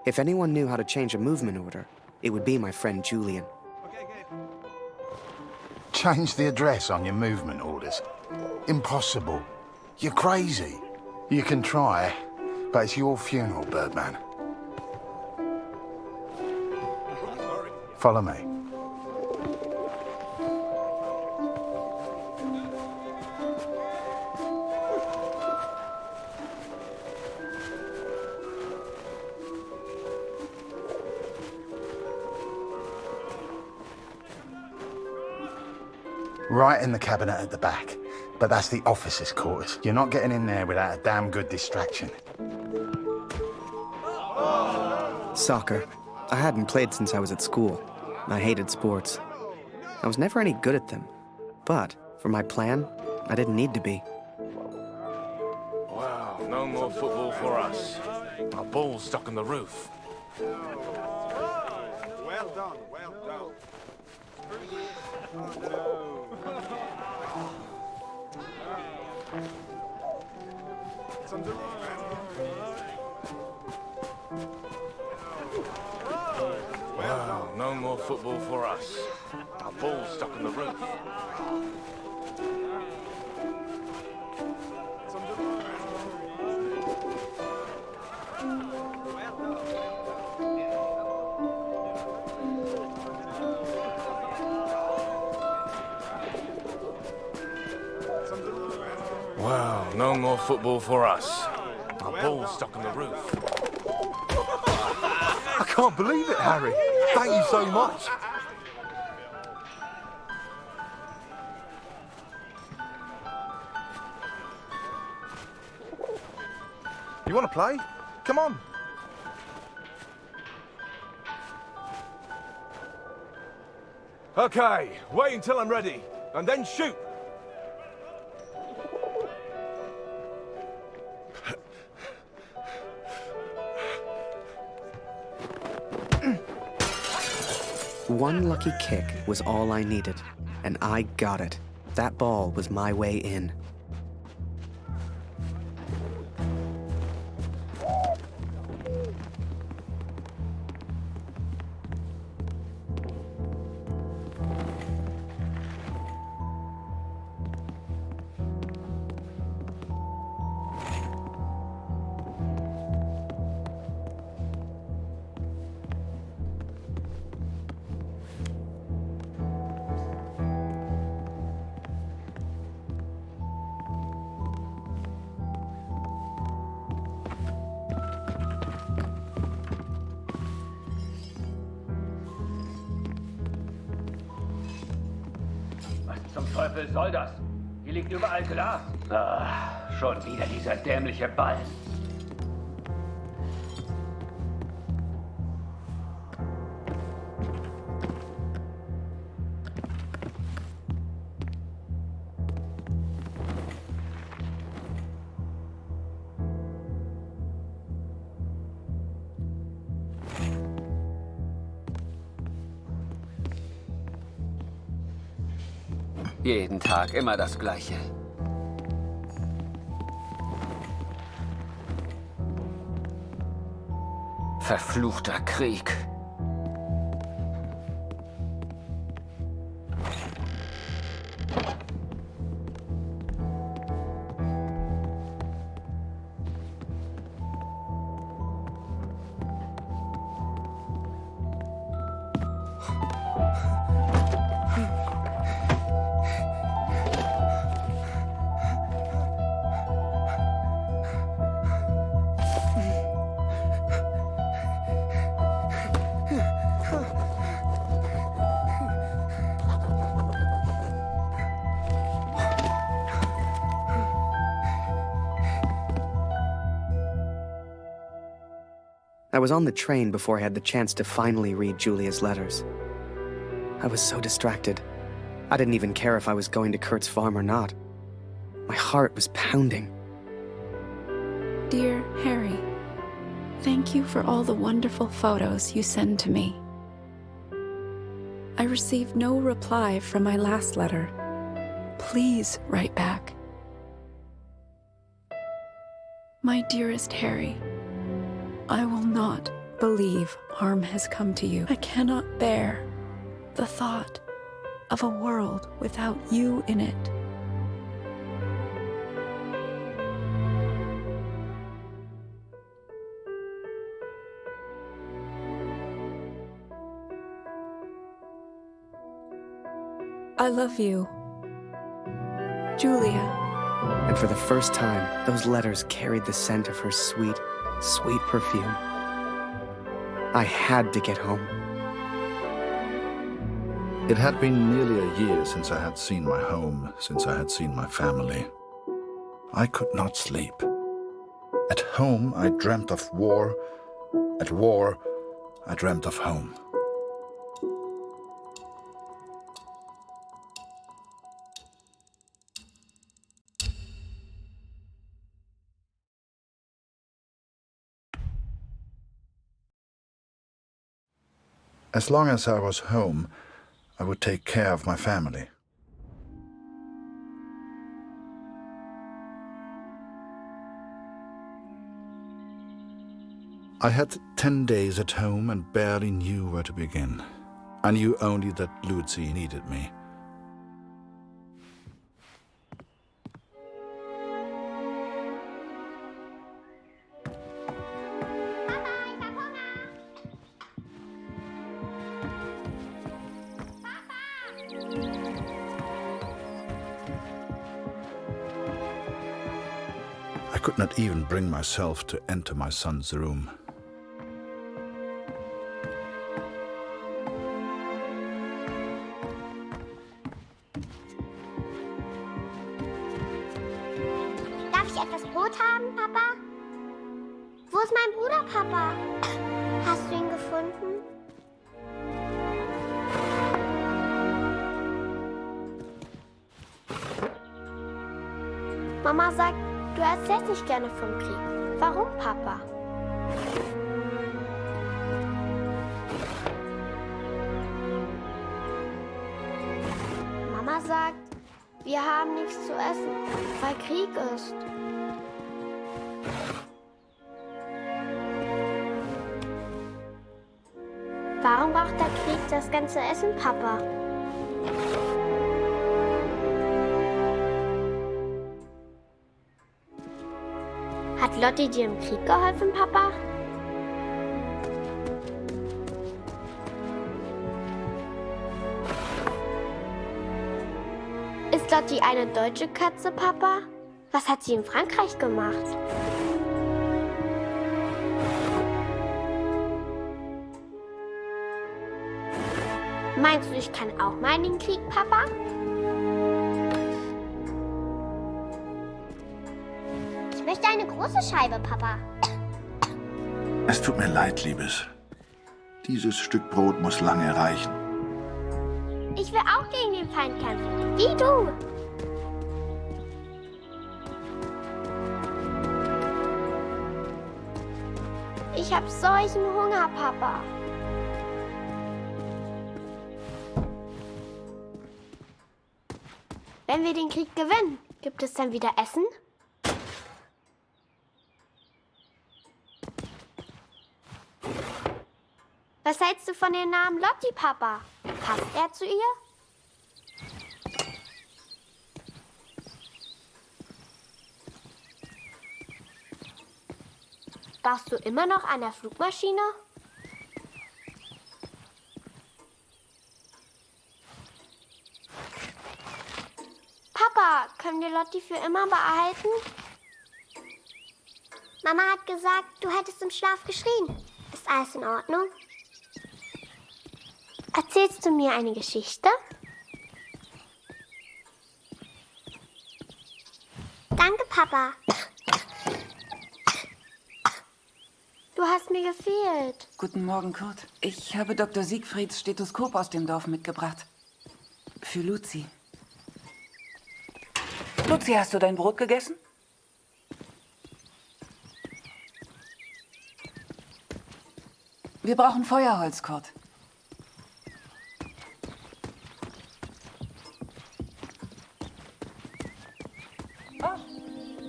If anyone knew how to change a movement order, it would be my friend Julian. Change the address on your movement orders. Impossible. You're crazy. You can try, but it's your funeral, Birdman. Follow me. Right in the cabinet at the back. But that's the officers' quarters. You're not getting in there without a damn good distraction. Soccer. I hadn't played since I was at school. I hated sports. I was never any good at them. But, for my plan, I didn't need to be. Wow, no more football for us. Our ball's stuck on the roof. Well done, well done. Wow, no more football for us. Our ball's stuck on the roof. Wow, no more football for us. Our ball's stuck on the roof. I can't believe it, Harry. Thank you so much. You want to play? Come on. Okay, wait until I'm ready, and then shoot. One lucky kick was all I needed, and I got it. That ball was my way in. Zum Teufel soll das? Hier liegt überall Glas. Schon wieder dieser dämliche Ball. Jeden Tag immer das Gleiche. Verfluchter Krieg. I was on the train before I had the chance to finally read Julia's letters. I was so distracted. I didn't even care if I was going to Kurt's farm or not. My heart was pounding. Dear Harry, thank you for all the wonderful photos you send to me. I received no reply from my last letter. Please write back. My dearest Harry, I will not believe harm has come to you. I cannot bear the thought of a world without you in it. I love you. Julia. And for the first time, those letters carried the scent of her sweet, sweet perfume. I had to get home. It had been nearly a year since I had seen my home, since I had seen my family. I could not sleep. At home, I dreamt of war. At war, I dreamt of home. As long as I was home, I would take care of my family. I had 10 days at home and barely knew where to begin. I knew only that Lucy needed me. I could not even bring myself to enter my son's room. Darf ich etwas Brot haben, Papa? Wo ist mein Bruder, Papa? Hast du ihn gefunden? Mama sagt, du erzählst nicht gerne vom Krieg. Warum, Papa? Mama sagt, wir haben nichts zu essen, weil Krieg ist. Warum braucht der Krieg das ganze Essen, Papa? Hat Lotti dir im Krieg geholfen, Papa? Ist Lotti eine deutsche Katze, Papa? Was hat sie in Frankreich gemacht? Meinst du, ich kann auch mal in den Krieg, Papa? Ich möchte eine große Scheibe, Papa. Es tut mir leid, Liebes. Dieses Stück Brot muss lange reichen. Ich will auch gegen den Feind kämpfen, wie du. Ich hab solchen Hunger, Papa. Wenn wir den Krieg gewinnen, gibt es dann wieder Essen? Was hältst du von dem Namen Lotti, Papa? Passt er zu ihr? Baust du immer noch an der Flugmaschine? Papa, können wir Lotti für immer behalten? Mama hat gesagt, du hättest im Schlaf geschrien. Ist alles in Ordnung? Erzählst du mir eine Geschichte? Danke, Papa. Du hast mir gefehlt. Guten Morgen, Kurt. Ich habe Dr. Siegfrieds Stethoskop aus dem Dorf mitgebracht. Für Luzi. Luzi, hast du dein Brot gegessen? Wir brauchen Feuerholz, Kurt. Oh,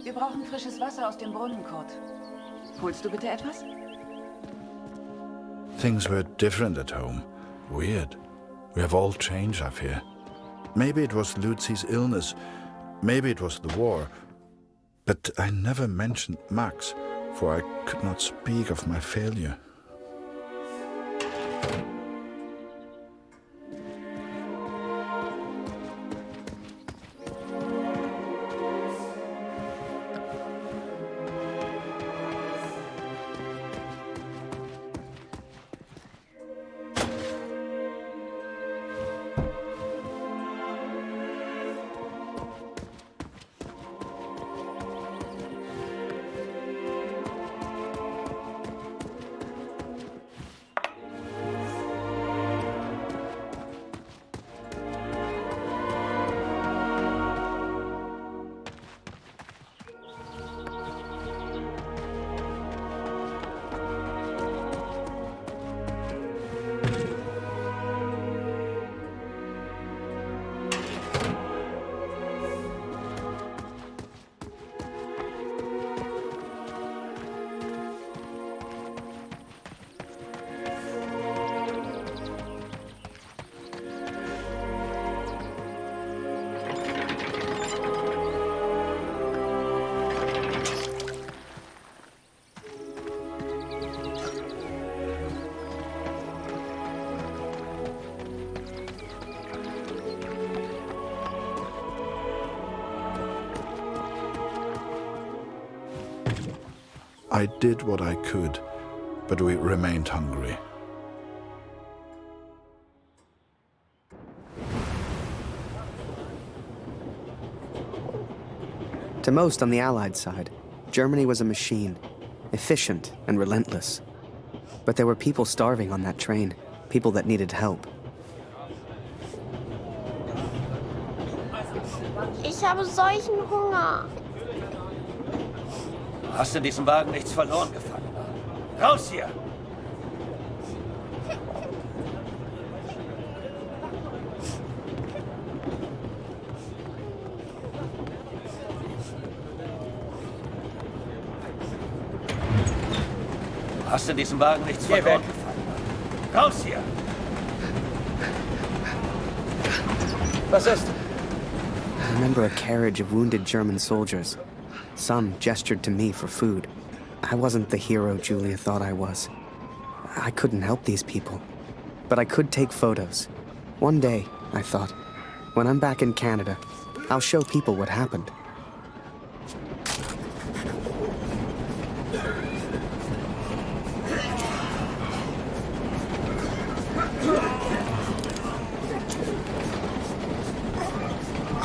wir brauchen frisches Wasser aus dem Brunnen, Kurt. Holst du bitte etwas? Things were different at home. Weird. We have all changed, I fear. Maybe it was Lucy's illness. Maybe it was the war. But I never mentioned Max, for I could not speak of my failure. I did what I could, but we remained hungry. To most on the Allied side, Germany was a machine, efficient and relentless. But there were people starving on that train, people that needed help. Ich habe solchen Hunger. Du hast in diesem Wagen nichts verloren, Gefangener. Raus hier! Du hast in diesem Wagen nichts verloren, Gefangener. Raus hier! Was ist? I remember a carriage of wounded German soldiers. Some gestured to me for food. I wasn't the hero Julia thought I was. I couldn't help these people. But I could take photos. One day, I thought, when I'm back in Canada, I'll show people what happened.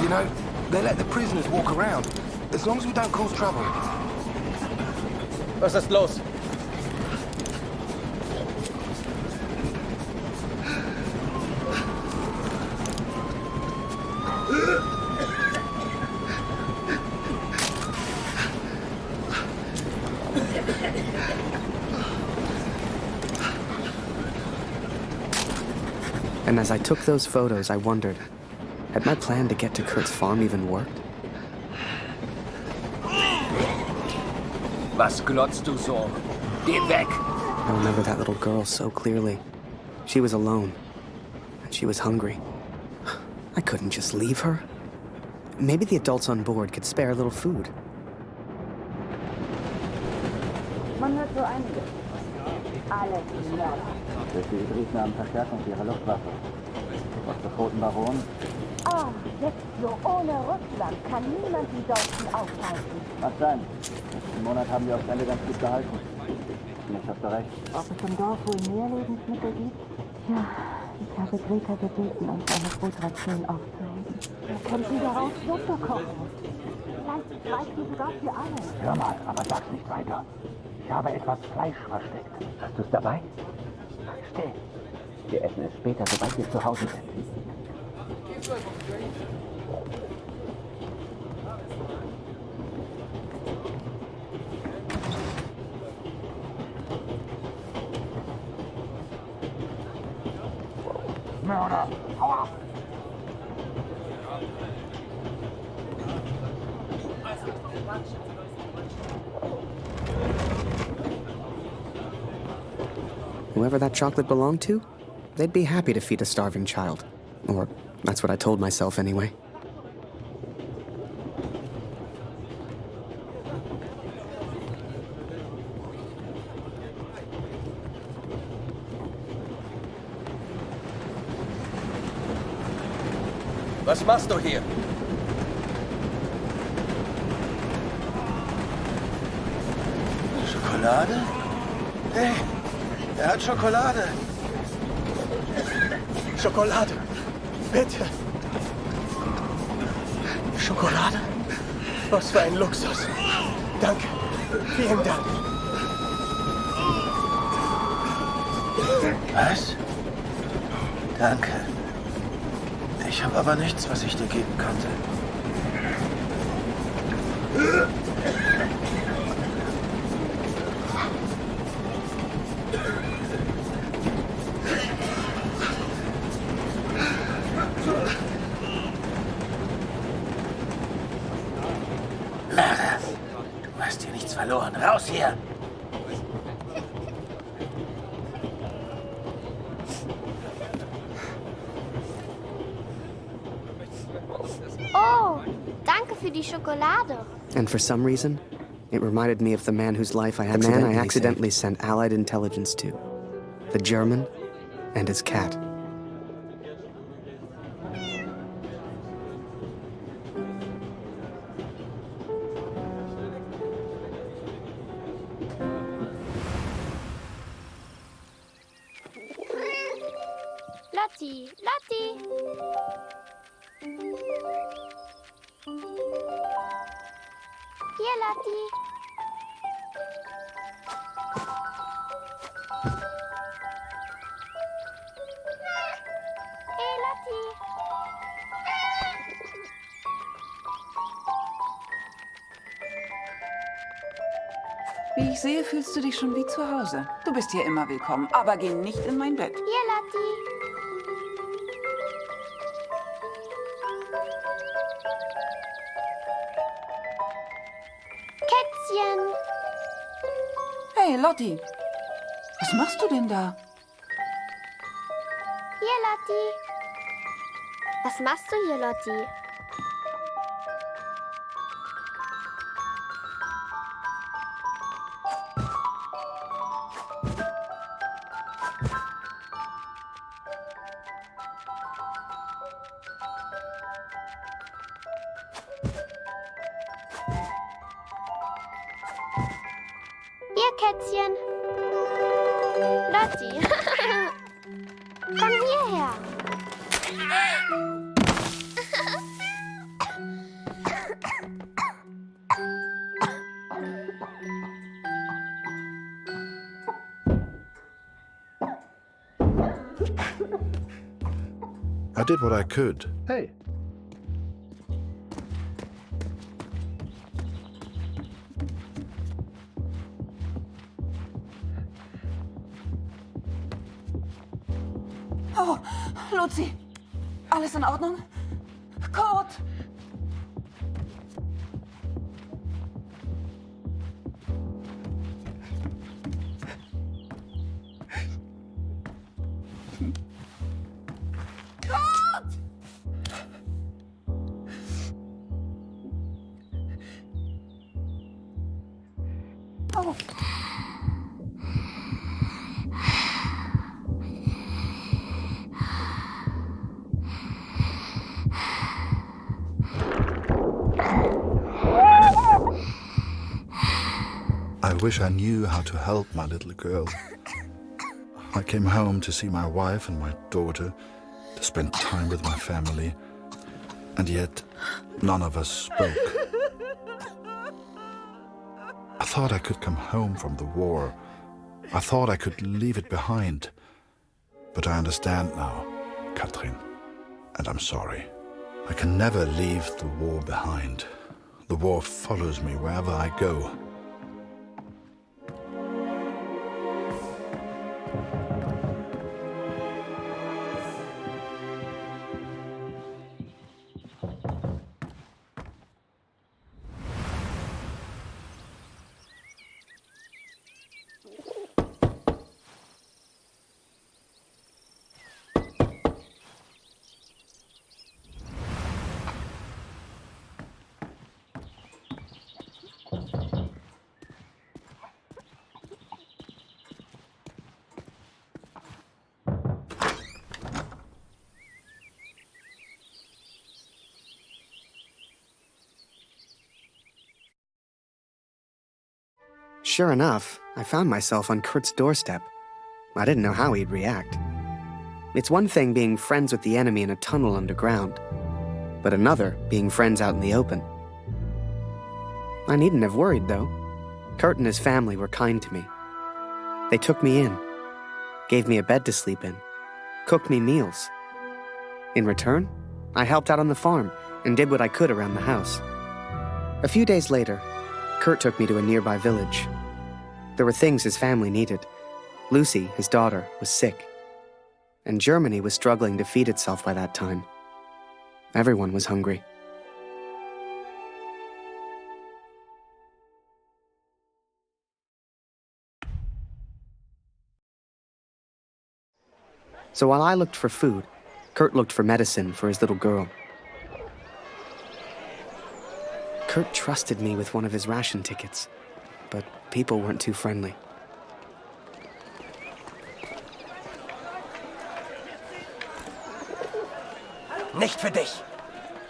You know, they let the prisoners walk around, as long as we don't cause trouble. Was ist los? And as I took those photos, I wondered, had my plan to get to Kurt's farm even worked? Was glotzt du so? Geh weg! I remember that little girl so clearly. She was alone, and she was hungry. I couldn't just leave her. Maybe the adults on board could spare a little food. Man hört so einiges. Alles Mörder. Die Idrisen haben Verstärkung für ihre Luftwaffe. Was zur Roten Baron? Ah, jetzt so ohne Russland kann niemand die Deutschen aufhalten. Mag sein. Letzten Monat haben wir aufs Ende ganz gut gehalten. Vielleicht hast du recht. Ob es im Dorf wohl mehr Lebensmittel gibt? Ja, ich habe Greta gebeten, uns eine Brotration aufzuheben. Wir könnten daraus Suppe kochen. Vielleicht reicht die sogar für alle. Hör mal, aber sag's nicht weiter. Ich habe etwas Fleisch versteckt. Hast du es dabei? Still. Wir essen es später, sobald wir zu Hause sind. Mörder! Hau ab! Whoever that chocolate belonged to, they'd be happy to feed a starving child. Or that's what I told myself anyway. Was machst du hier? Schokolade? Hey, er hat Schokolade. Schokolade. Bitte. Schokolade? Was für ein Luxus. Danke. Vielen Dank. Was? Danke. Ich habe aber nichts, was ich dir geben könnte. Lara, du hast hier nichts verloren. Raus hier! Oh, danke für die Schokolade. And for some reason, it reminded me of the man whose life I accidentally sent Allied intelligence to. The German and his cat. Lotti. Lotti. Hier, Lotti. Hey, Lotti. Wie ich sehe, fühlst du dich schon wie zu Hause. Du bist hier immer willkommen, aber geh nicht in mein Bett. Hier, Lotti. Kätzchen. Hey, Lotti. Was machst du denn da? Hier, Lotti. Was machst du hier, Lotti? Hier, Kätzchen. Lotti. Komm hierher. I did what I could. Hey. Oh, Luzi. Alles in Ordnung? Kurt! Oh. I wish I knew how to help my little girl. I came home to see my wife and my daughter, to spend time with my family, and yet none of us spoke. I thought I could come home from the war. I thought I could leave it behind. But I understand now, Katrin, and I'm sorry. I can never leave the war behind. The war follows me wherever I go. Sure enough, I found myself on Kurt's doorstep. I didn't know how he'd react. It's one thing being friends with the enemy in a tunnel underground, but another being friends out in the open. I needn't have worried, though. Kurt and his family were kind to me. They took me in, gave me a bed to sleep in, cooked me meals. In return, I helped out on the farm and did what I could around the house. A few days later, Kurt took me to a nearby village. There were things his family needed. Lucy, his daughter, was sick. And Germany was struggling to feed itself by that time. Everyone was hungry. So while I looked for food, Kurt looked for medicine for his little girl. Kurt trusted me with one of his ration tickets, but people weren't too friendly. Nicht für dich.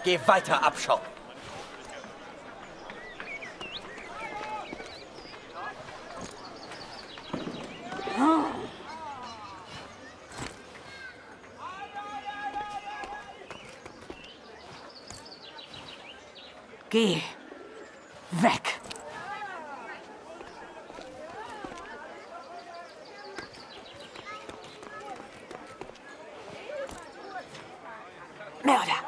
Geh weiter, Abschaum. Geh. Weg. Mörder.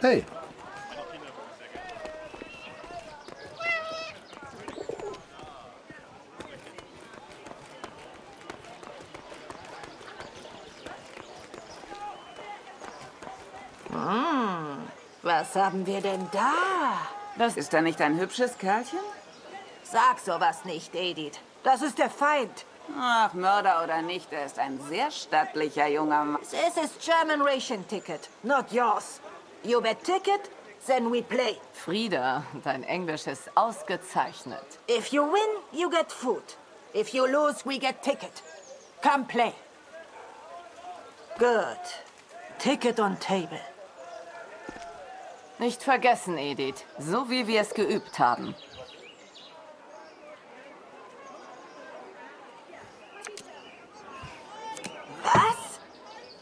Hey. Was haben wir denn da? Das ist er nicht ein hübsches Kerlchen? Sag sowas nicht, Edith. Das ist der Feind. Ach, Mörder oder nicht, er ist ein sehr stattlicher junger Mann. This is German ration ticket, not yours. You bet ticket, then we play. Frieda, dein Englisch ist ausgezeichnet. If you win, you get food. If you lose, we get ticket. Come play. Good. Ticket on table. Nicht vergessen, Edith. So wie wir es geübt haben. Was?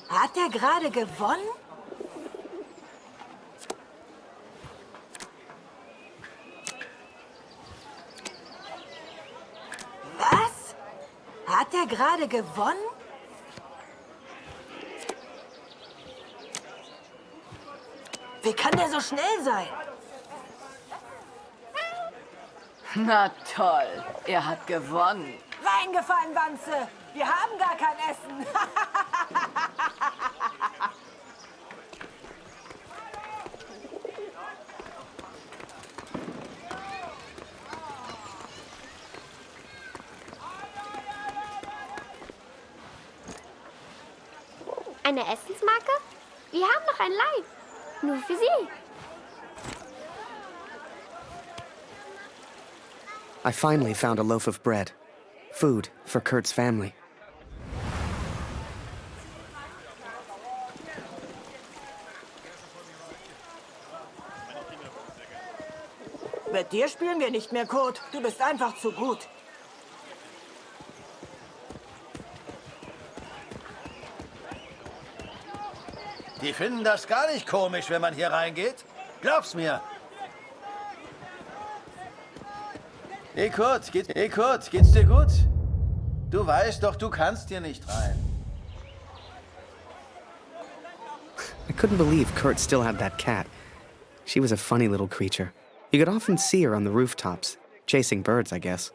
Hat er gerade gewonnen? Was? Hat er gerade gewonnen? Wie kann der so schnell sein? Na toll, er hat gewonnen. Reingefallen, Wanze! Wir haben gar kein Essen! Eine Essensmarke? Wir haben noch ein Leib. Nur für Sie. I finally found a loaf of bread. Food for Kurt's family. Mit dir spielen wir nicht mehr, Kurt. Du bist einfach zu gut. Die finden das gar nicht komisch, wenn man hier reingeht. Glaub's mir. Hey Kurt, geht's dir gut? Du weißt doch, du kannst hier nicht rein. I couldn't believe Kurt still had that cat. She was a funny little creature. You could often see her on the rooftops, chasing birds, I guess.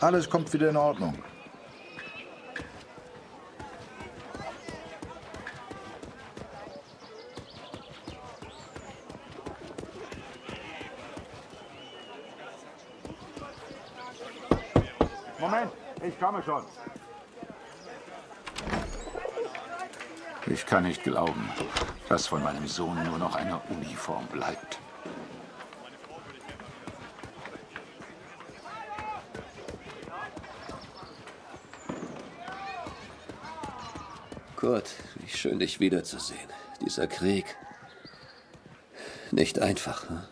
Alles kommt wieder in Ordnung. Moment, ich komme schon. Ich kann nicht glauben, dass von meinem Sohn nur noch eine Uniform bleibt. Kurt, wie schön, dich wiederzusehen. Dieser Krieg. Nicht einfach, hm?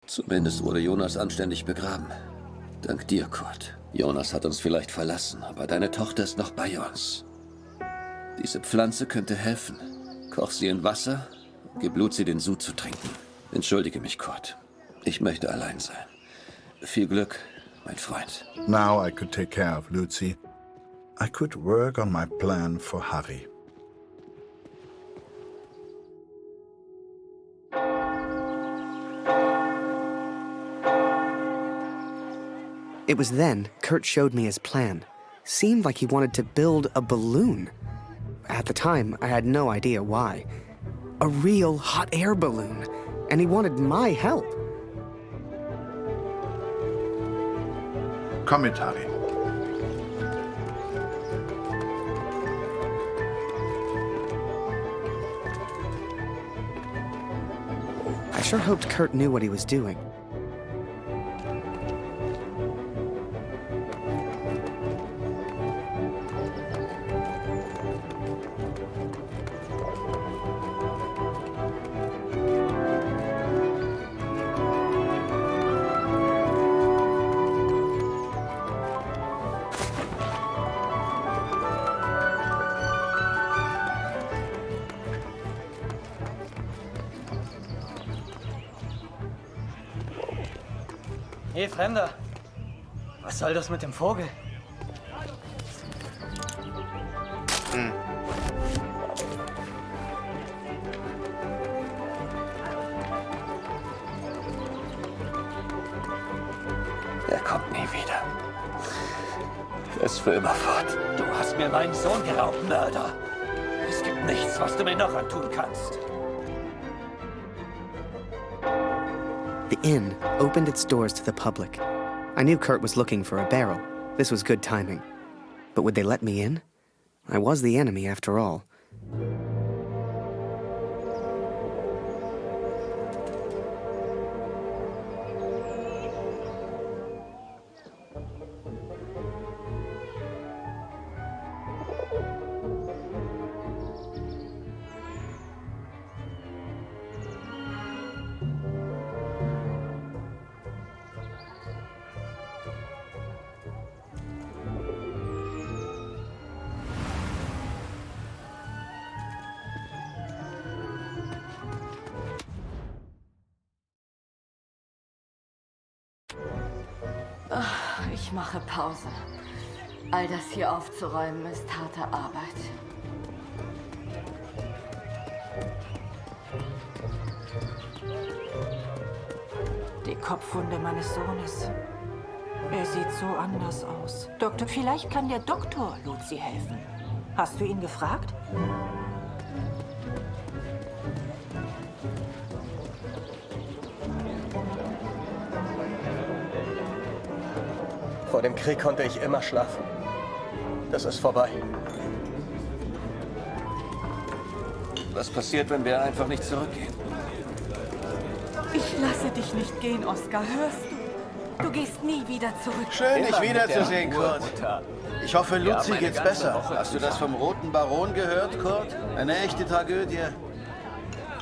Zumindest wurde Jonas anständig begraben. Dank dir, Kurt. Jonas hat uns vielleicht verlassen, aber deine Tochter ist noch bei uns. Diese Pflanze könnte helfen. Koch sie in Wasser und gib Luzi den Sud zu trinken. Entschuldige mich, Kurt. Ich möchte allein sein. Viel Glück, mein Freund. Now I could take care of Luzi. I could work on my plan for Harry. It was then Kurt showed me his plan. Seemed like he wanted to build a balloon. At the time, I had no idea why. A real hot air balloon. And he wanted my help. Komm mit, Harry. I sure hoped Kurt knew what he was doing. Hey, Fremder. Was soll das mit dem Vogel? Er kommt nie wieder. Er ist für immer fort. Du hast mir meinen Sohn geraubt, Mörder. Es gibt nichts, was du mir noch antun kannst. The inn opened its doors to the public. I knew Kurt was looking for a barrel. This was good timing. But would they let me in? I was the enemy after all. Ich mache Pause. All das hier aufzuräumen ist harte Arbeit. Die Kopfwunde meines Sohnes. Er sieht so anders aus. Doktor, vielleicht kann der Doktor Luzi helfen. Hast du ihn gefragt? Vor dem Krieg konnte ich immer schlafen. Das ist vorbei. Was passiert, wenn wir einfach nicht zurückgehen? Ich lasse dich nicht gehen, Oskar. Hörst du? Du gehst nie wieder zurück. Schön, dich wiederzusehen, Kurt. Ich hoffe, Luzi geht's besser. Hast du das vom Roten Baron gehört, Kurt? Eine echte Tragödie.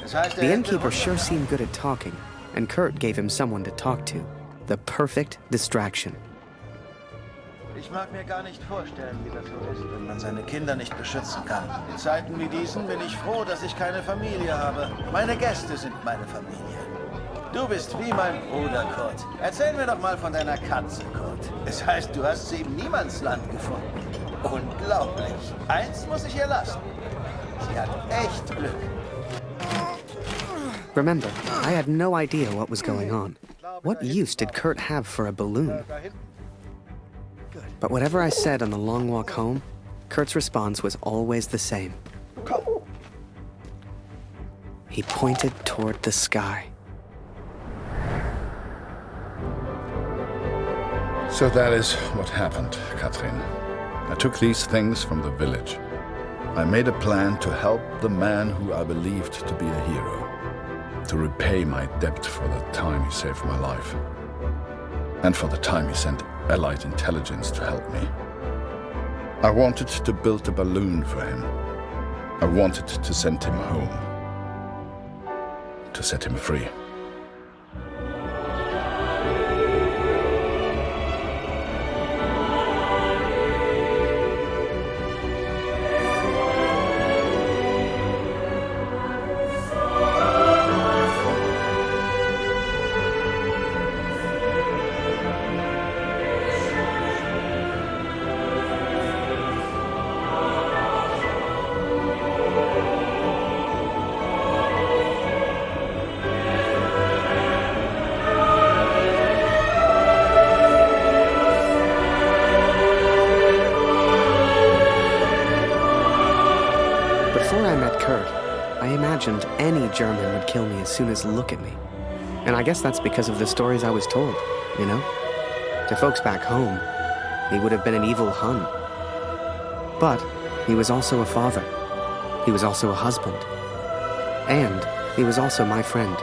Das heißt, The innkeeper sure seemed good at talking, and Kurt gave him someone to talk to. The perfect distraction. Ich mag mir gar nicht vorstellen, wie das so ist, wenn man seine Kinder nicht beschützen kann. In Zeiten wie diesen bin ich froh, dass ich keine Familie habe. Meine Gäste sind meine Familie. Du bist wie mein Bruder, Kurt. Erzähl mir doch mal von deiner Katze, Kurt. Es heißt, du hast sie im Niemandsland gefunden. Unglaublich. Eins muss ich ihr lassen. Sie hat echt Glück. Remember, I had no idea what was going on. What use did Kurt have for a balloon? But whatever I said on the long walk home, Kurt's response was always the same. He pointed toward the sky. So that is what happened, Katrin. I took these things from the village. I made a plan to help the man who I believed to be the hero, to repay my debt for the time he saved my life, and for the time he sent Allied intelligence to help me. I wanted to build a balloon for him. I wanted to send him home, to set him free. Any German would kill me as soon as look at me. And I guess that's because of the stories I was told, you know? To folks back home, he would have been an evil Hun. But he was also a father. He was also a husband. And he was also my friend.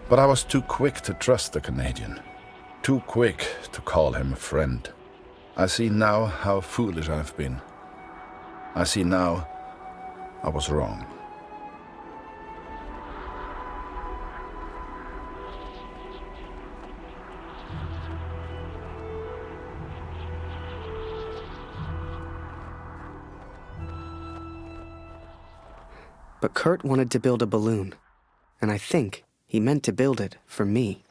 But I was too quick to trust the Canadian, too quick to call him a friend. I see now how foolish I've been. I see now I was wrong. But Kurt wanted to build a balloon, and I think he meant to build it for me.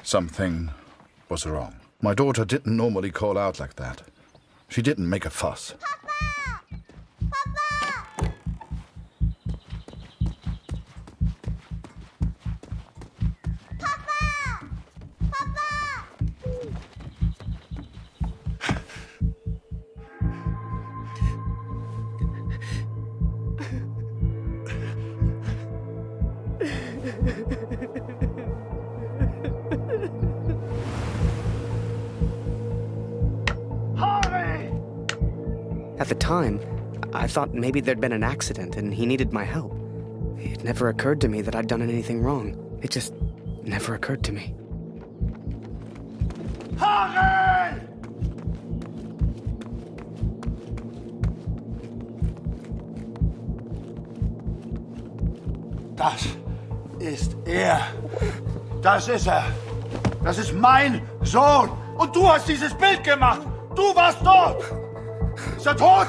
Something was wrong. My daughter didn't normally call out like that. She didn't make a fuss. At the time, I thought maybe there'd been an accident and he needed my help. It never occurred to me that I'd done anything wrong. It just never occurred to me. Harry! Das ist er. Das ist er. Das ist mein Sohn. Und du hast dieses Bild gemacht. Du warst dort. Ist er tot?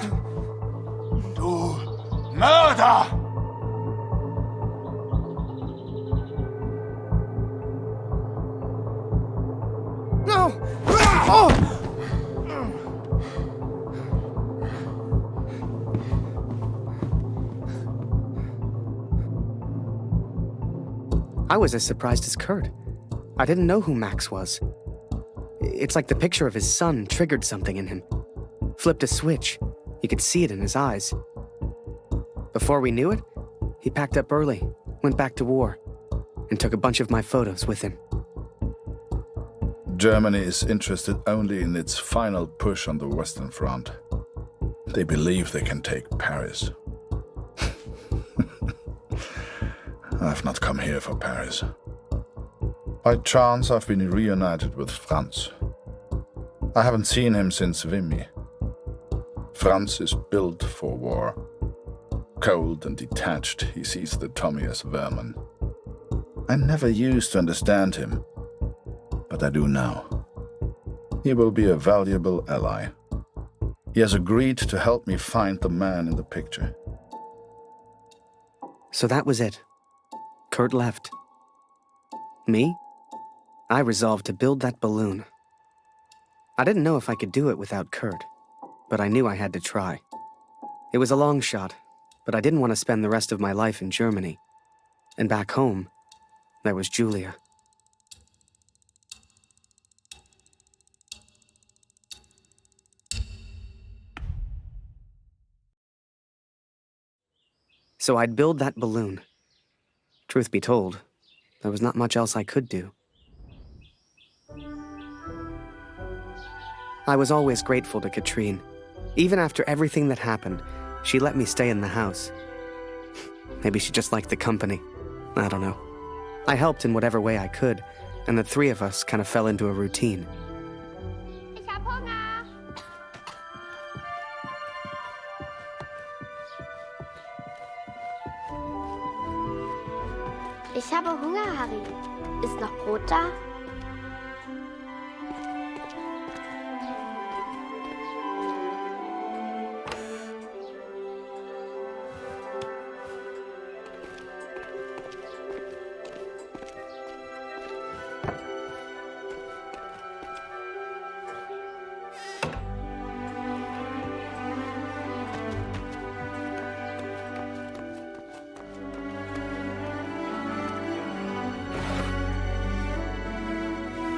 Du Mörder! I was as surprised as Kurt. I didn't know who Max was. It's like the picture of his son triggered something in him. Flipped a switch. You could see it in his eyes. Before we knew it, he packed up early, went back to war, and took a bunch of my photos with him. Germany is interested only in its final push on the Western Front. They believe they can take Paris. I've not come here for Paris. By chance, I've been reunited with Franz. I haven't seen him since Vimy. Franz is built for war. Cold and detached, he sees the Tommy as vermin. I never used to understand him, but I do now. He will be a valuable ally. He has agreed to help me find the man in the picture. So that was it. Kurt left. Me? I resolved to build that balloon. I didn't know if I could do it without Kurt, but I knew I had to try. It was a long shot, but I didn't want to spend the rest of my life in Germany. And back home, there was Julia. So I'd build that balloon. Truth be told, there was not much else I could do. I was always grateful to Katrine. Even after everything that happened, she let me stay in the house. Maybe she just liked the company. I don't know. I helped in whatever way I could, and the three of us kind of fell into a routine. Ich hab Hunger. Ich habe Hunger, Harry. Ist noch Brot da?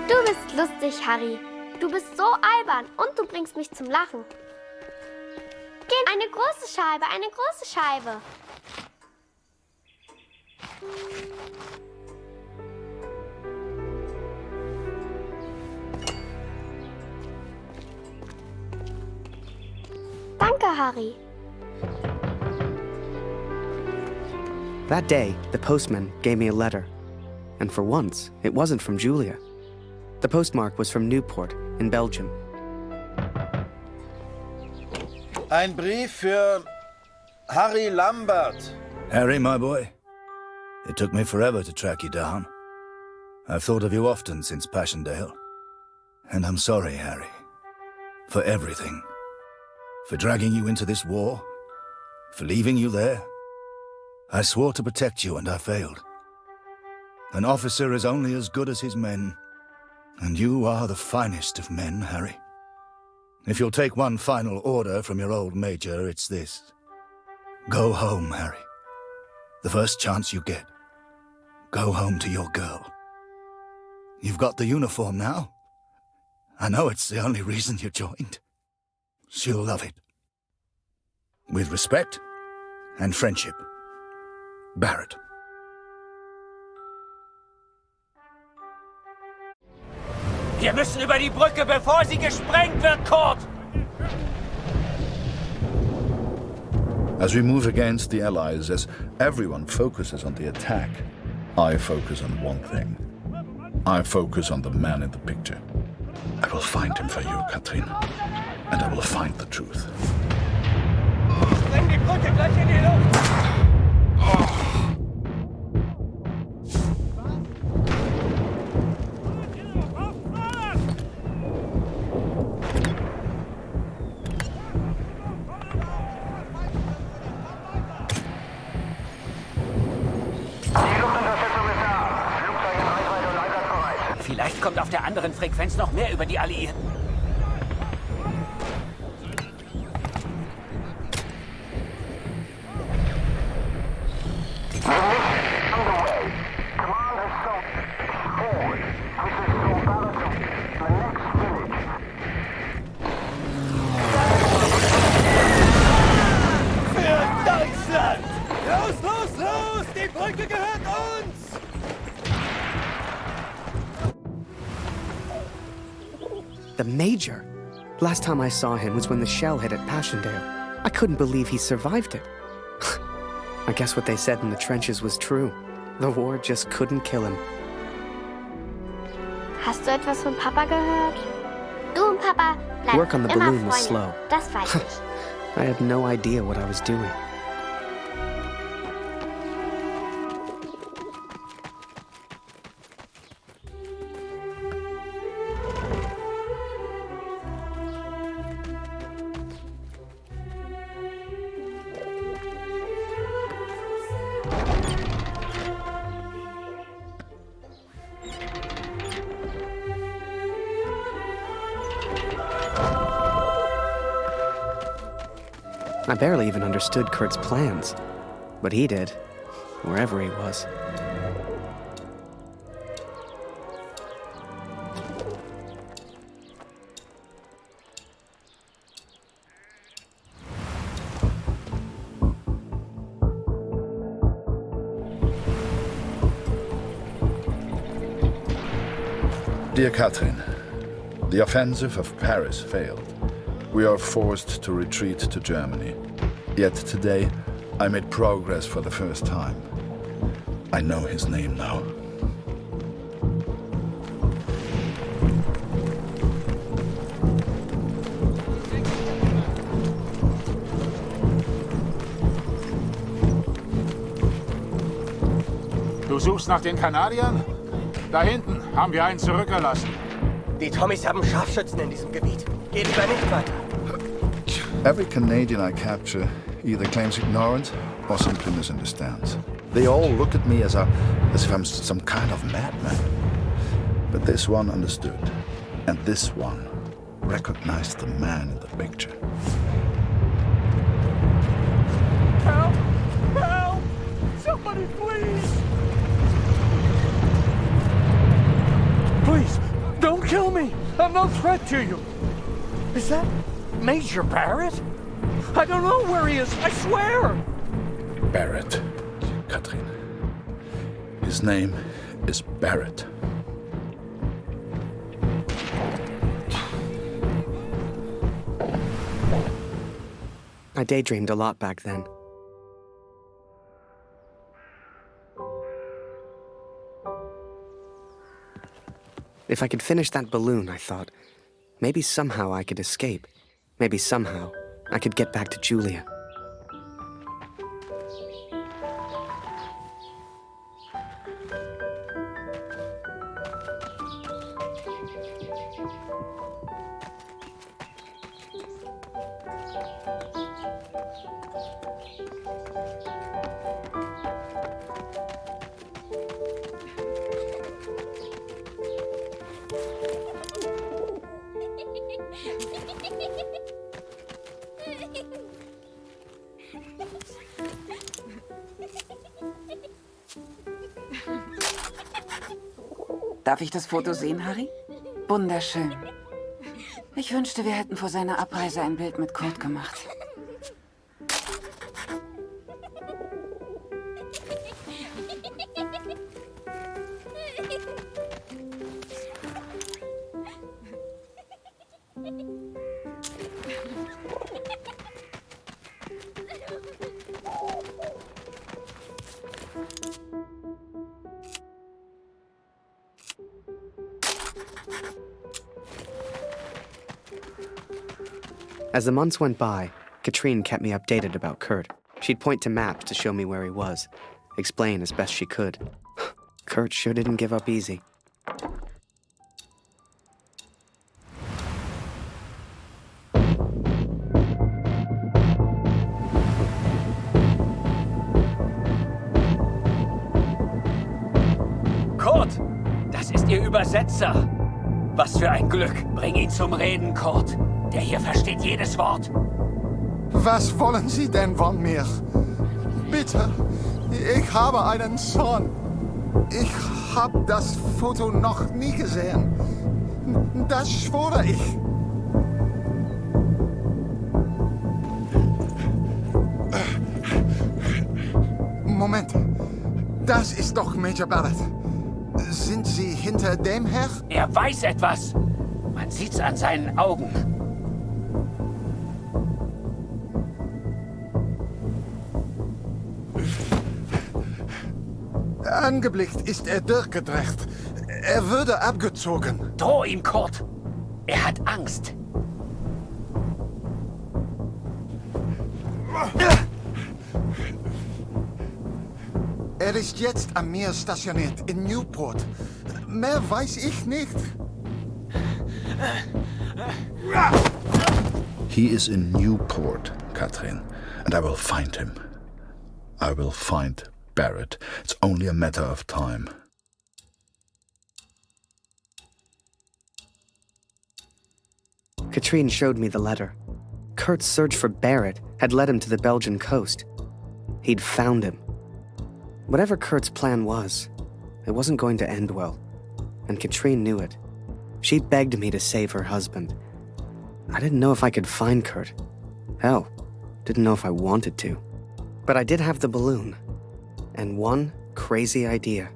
Du bist lustig, Harry. Du bist so albern und du bringst mich zum Lachen. Eine große Scheibe, eine große Scheibe. Danke, Harry. That day, the postman gave me a letter. And for once, it wasn't from Julia. The postmark was from Newport in Belgium. Ein Brief für Harry Lambert. Harry, my boy. It took me forever to track you down. I've thought of you often since Passchendaele. And I'm sorry, Harry. For everything. For dragging you into this war. For leaving you there. I swore to protect you and I failed. An officer is only as good as his men. And you are the finest of men, Harry. If you'll take one final order from your old major, it's this. Go home, Harry. The first chance you get. Go home to your girl. You've got the uniform now. I know it's the only reason you joined. She'll love it. With respect and friendship. Barrett. Wir müssen über die Brücke, bevor sie gesprengt wird, Kurt! As we move against the Allies, as everyone focuses on the attack, I focus on one thing. I focus on the man in the picture. I will find him for you, Katrin. And I will find the truth. Spreng die Brücke gleich in die Luft! Vielleicht kommt auf der anderen Frequenz noch mehr über die Alliierten. Die Brücke gehört uns! The Major? Last time I saw him was when the shell hit at Passchendaele. I couldn't believe he survived it. I guess what they said in the trenches was true. The war just couldn't kill him. Hast du etwas von Papa gehört? Du und Papa bleiben Work on the immer balloon was Freunde. slow. Das weiß ich. I had no idea what I was doing. I barely even understood Kurt's plans, but he did, wherever he was. Dear Catherine, the offensive of Paris failed. We are forced to retreat to Germany. Yet today, I made progress for the first time. I know his name now. Du suchst nach den Kanadiern? Da hinten haben wir einen zurückgelassen. Die Tommys haben Scharfschützen in diesem Gebiet. Geh lieber nicht weiter. Every Canadian I capture either claims ignorance or simply misunderstands. They all look at me as if I'm some kind of madman. But this one understood, and this one recognized the man in the picture. Help! Help! Somebody, please! Please, don't kill me! I'm no threat to you! Is that Major Barrett? I don't know where he is, I swear! Barrett, Catherine. His name is Barrett. I daydreamed a lot back then. If I could finish that balloon, I thought, maybe somehow I could escape. Maybe somehow I could get back to Julia. Darf ich das Foto sehen, Harry? Wunderschön. Ich wünschte, wir hätten vor seiner Abreise ein Bild mit Kurt gemacht. As the months went by, Katrine kept me updated about Kurt. She'd point to maps to show me where he was, explain as best she could. Kurt sure didn't give up easy. Kurt, das ist Ihr Übersetzer. Was für ein Glück. Bring ihn zum Reden, Kurt. Der hier versteht jedes Wort. Was wollen Sie denn von mir? Bitte, ich habe einen Sohn. Ich habe das Foto noch nie gesehen. Das schwöre ich. Moment. Das ist doch Major Barrett. Sind Sie hinter dem Herr? Er weiß etwas. Man sieht's an seinen Augen. Angeblickt ist er durchgedreht. Er würde abgezogen. Droh ihm, Kurt. Er hat Angst. Er ist jetzt am Meer stationiert, in Newport. Mehr weiß ich nicht. He is in Newport, Katrin, and I will find him. I will find Barrett. It's only a matter of time. Katrine showed me the letter. Kurt's search for Barrett had led him to the Belgian coast. He'd found him. Whatever Kurt's plan was, it wasn't going to end well. And Katrine knew it. She begged me to save her husband. I didn't know if I could find Kurt. Hell, didn't know if I wanted to. But I did have the balloon. And one crazy idea.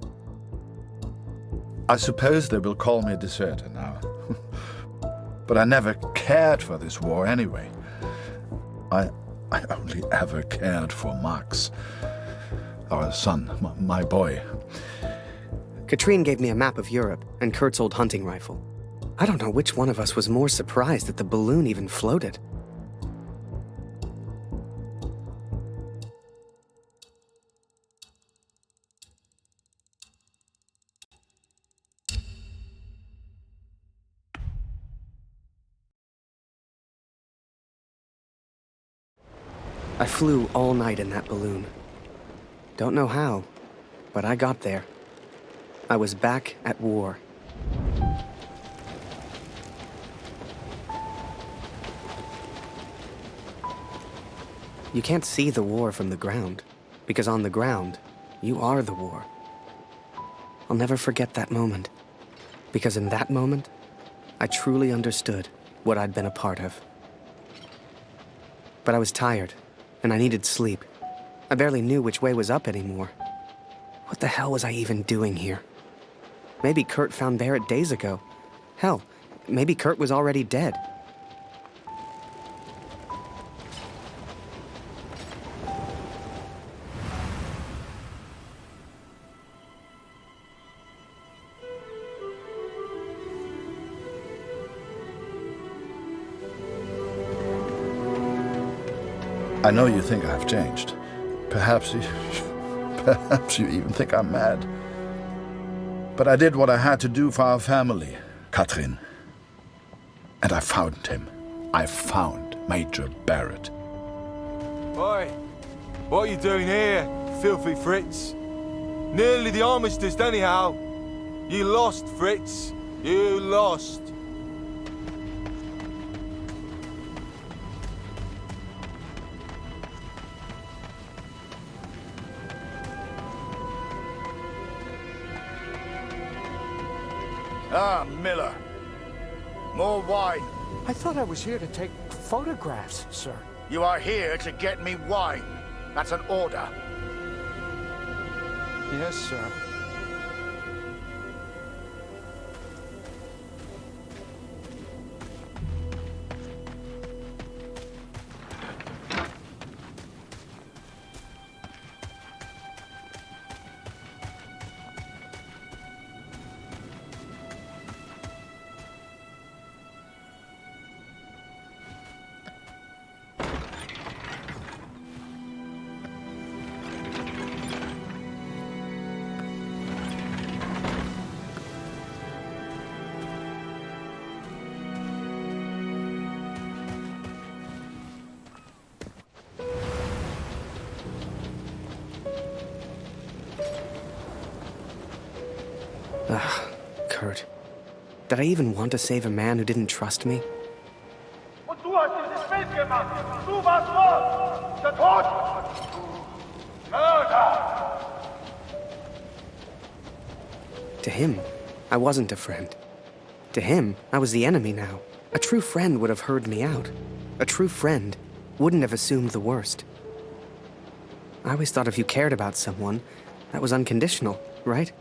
I suppose they will call me a deserter now. But I never cared for this war anyway. I only ever cared for Max. Our son, my boy. Katrine gave me a map of Europe and Kurt's old hunting rifle. I don't know which one of us was more surprised that the balloon even floated. I flew all night in that balloon. Don't know how, but I got there. I was back at war. You can't see the war from the ground, because on the ground, you are the war. I'll never forget that moment, because in that moment, I truly understood what I'd been a part of. But I was tired, and I needed sleep. I barely knew which way was up anymore. What the hell was I even doing here? Maybe Kurt found Barrett days ago. Hell, maybe Kurt was already dead. I know you think I've changed. Perhaps you even think I'm mad. But I did what I had to do for our family, Katrin. And I found him. I found Major Barrett. Oi, what are you doing here, filthy Fritz? Nearly the armistice anyhow. You lost, Fritz. You lost. Ah, Miller. More wine. I thought I was here to take photographs, sir. You are here to get me wine. That's an order. Yes, sir. Ugh, Kurt. Did I even want to save a man who didn't trust me? Und du hast dieses Bild gemacht. Du warst Mord. Der Tod. Mörder. To him, I wasn't a friend. To him, I was the enemy now. A true friend would have heard me out. A true friend wouldn't have assumed the worst. I always thought if you cared about someone, That was unconditional, right?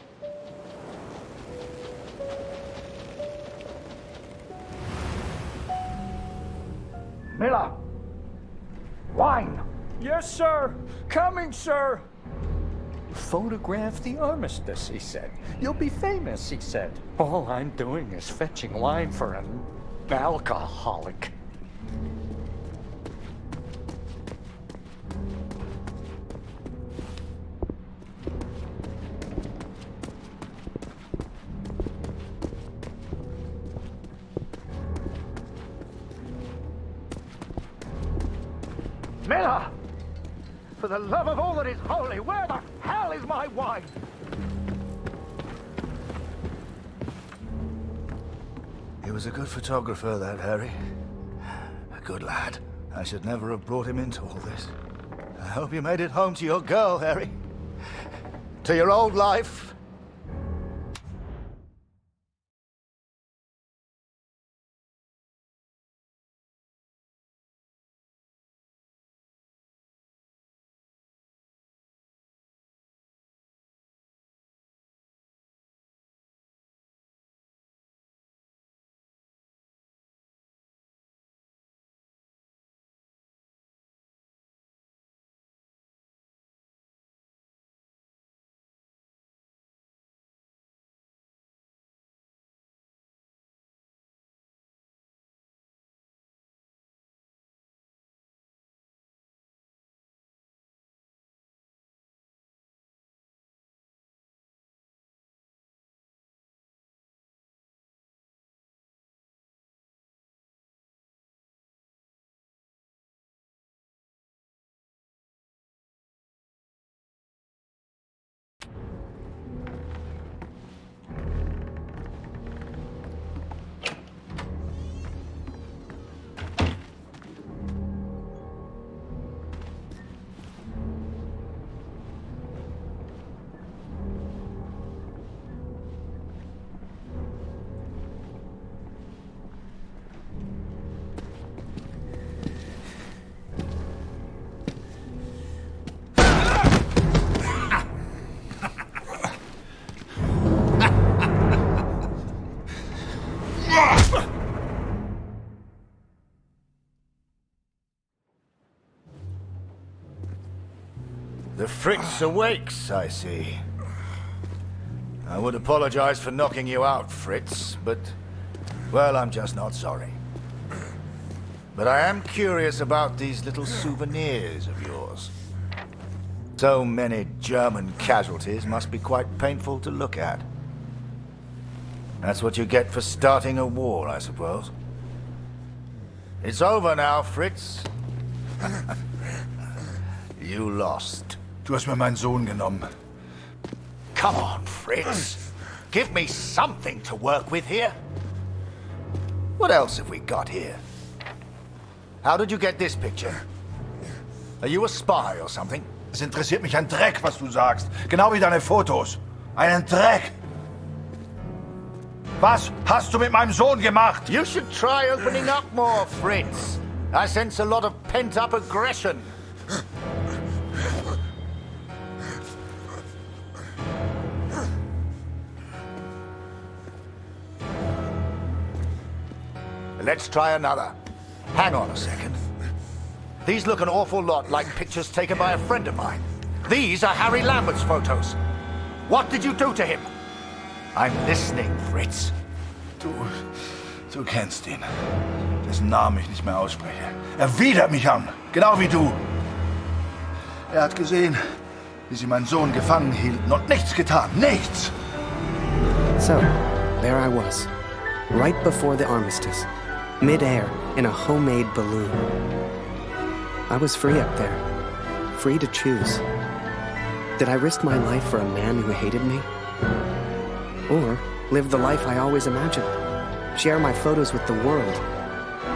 Miller! Wine! Yes, sir. Coming, sir. Photograph the armistice, he said. You'll be famous, he said. All I'm doing is fetching wine for an alcoholic. Miller! For the love of all that is holy, where the hell is my wine? He was a good photographer, that Harry. A good lad. I should never have brought him into all this. I hope you made it home to your girl, Harry. To your old life. The Fritz awakes, I see. I would apologize for knocking you out, Fritz, but, well, I'm just not sorry. But I am curious about these little souvenirs of yours. So many German casualties must be quite painful to look at. That's what you get for starting a war, I suppose. It's over now, Fritz. You lost. Du hast mir meinen Sohn genommen. Come on, Fritz. Give me something to work with here. What else have we got here? How did you get this picture? Are you a spy or something? Es interessiert mich ein Dreck, was du sagst. Genau wie deine Fotos. Einen Dreck. Was hast du mit meinem Sohn gemacht? You should try opening up more, Fritz. I sense a lot of pent-up aggression. Let's try another. Hang on a second. These look an awful lot like pictures taken by a friend of mine. These are Harry Lambert's photos. What did you do to him? I'm listening, Fritz. Du kennst ihn. Dessen Namen ich nicht mehr ausspreche. Er widert mich an, genau wie du. Er hat gesehen, wie sie meinen Sohn gefangen hielten und nichts getan. Nichts! So, there I was, right before the armistice. Mid-air, in a homemade balloon. I was free up there, free to choose. Did I risk my life for a man who hated me? Or live the life I always imagined? Share my photos with the world?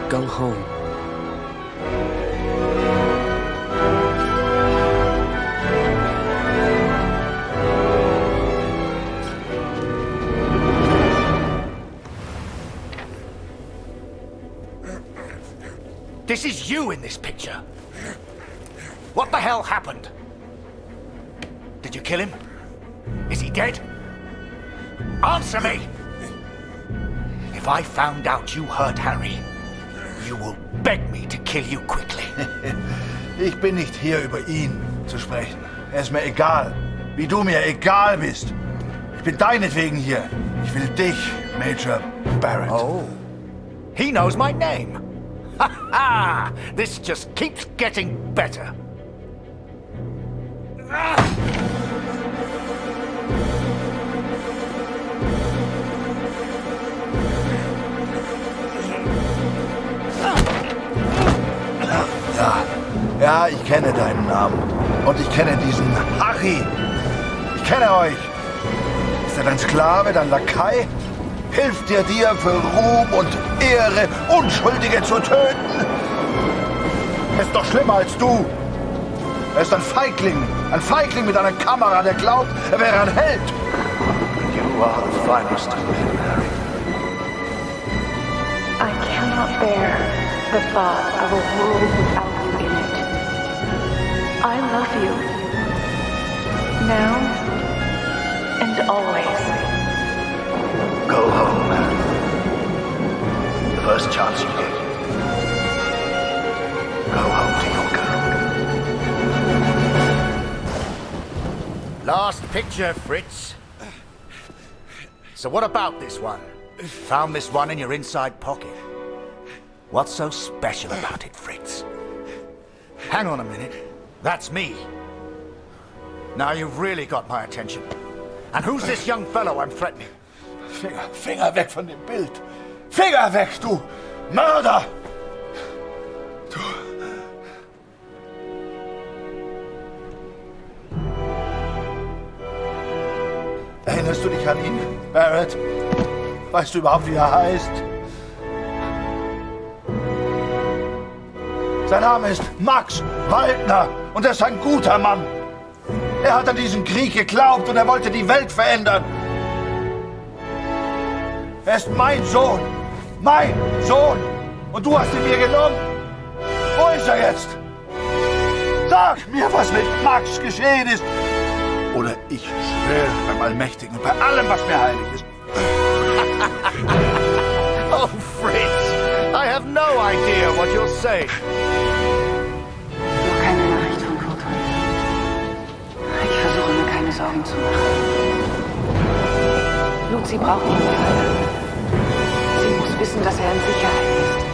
Go home? This is you in this picture. What the hell happened? Did you kill him? Is he dead? Answer me! If I found out you hurt Harry, you will beg me to kill you quickly. Ich bin nicht hier, über ihn zu sprechen. Er ist mir egal, wie du mir egal bist. Ich bin deinetwegen hier. Ich will dich, Major Barrett. Oh, he knows my name. Ha ha! This just keeps getting better. Ja, ich kenne deinen Namen. Und ich kenne diesen Harry. Ich kenne euch. Ist er dein Sklave, dein Lakai? Hilft dir für Ruhm und Ehre, Unschuldige zu töten? Er ist doch schlimmer als du. Er ist ein Feigling mit einer Kamera, der glaubt, er wäre ein Held. You are the finest of men, Harry. I cannot bear the thought of a world without you in it. I love you. Now and always. Go home, Harry. The first chance you get. Go home to your girl. Last picture, Fritz. So what about this one? Found this one in your inside pocket. What's so special about it, Fritz? Hang on a minute. That's me. Now you've really got my attention. And who's this young fellow I'm threatening? Finger weg von dem Bild. Finger weg, du Mörder! Du... Erinnerst du dich an ihn, Barrett? Weißt du überhaupt, wie er heißt? Sein Name ist Max Waldner und er ist ein guter Mann. Er hat an diesen Krieg geglaubt und er wollte die Welt verändern. Er ist mein Sohn. Mein Sohn. Und du hast ihn mir genommen. Wo ist er jetzt? Sag mir, was mit Max geschehen ist. Oder ich schwöre beim Allmächtigen und bei allem, was mir heilig ist. Oh, Fritz, I have no idea what you're saying. Noch keine Nachricht von Koch. Ich versuche mir keine Sorgen zu machen. Lucy braucht ihn gerade. Sie muss wissen, dass er in Sicherheit ist.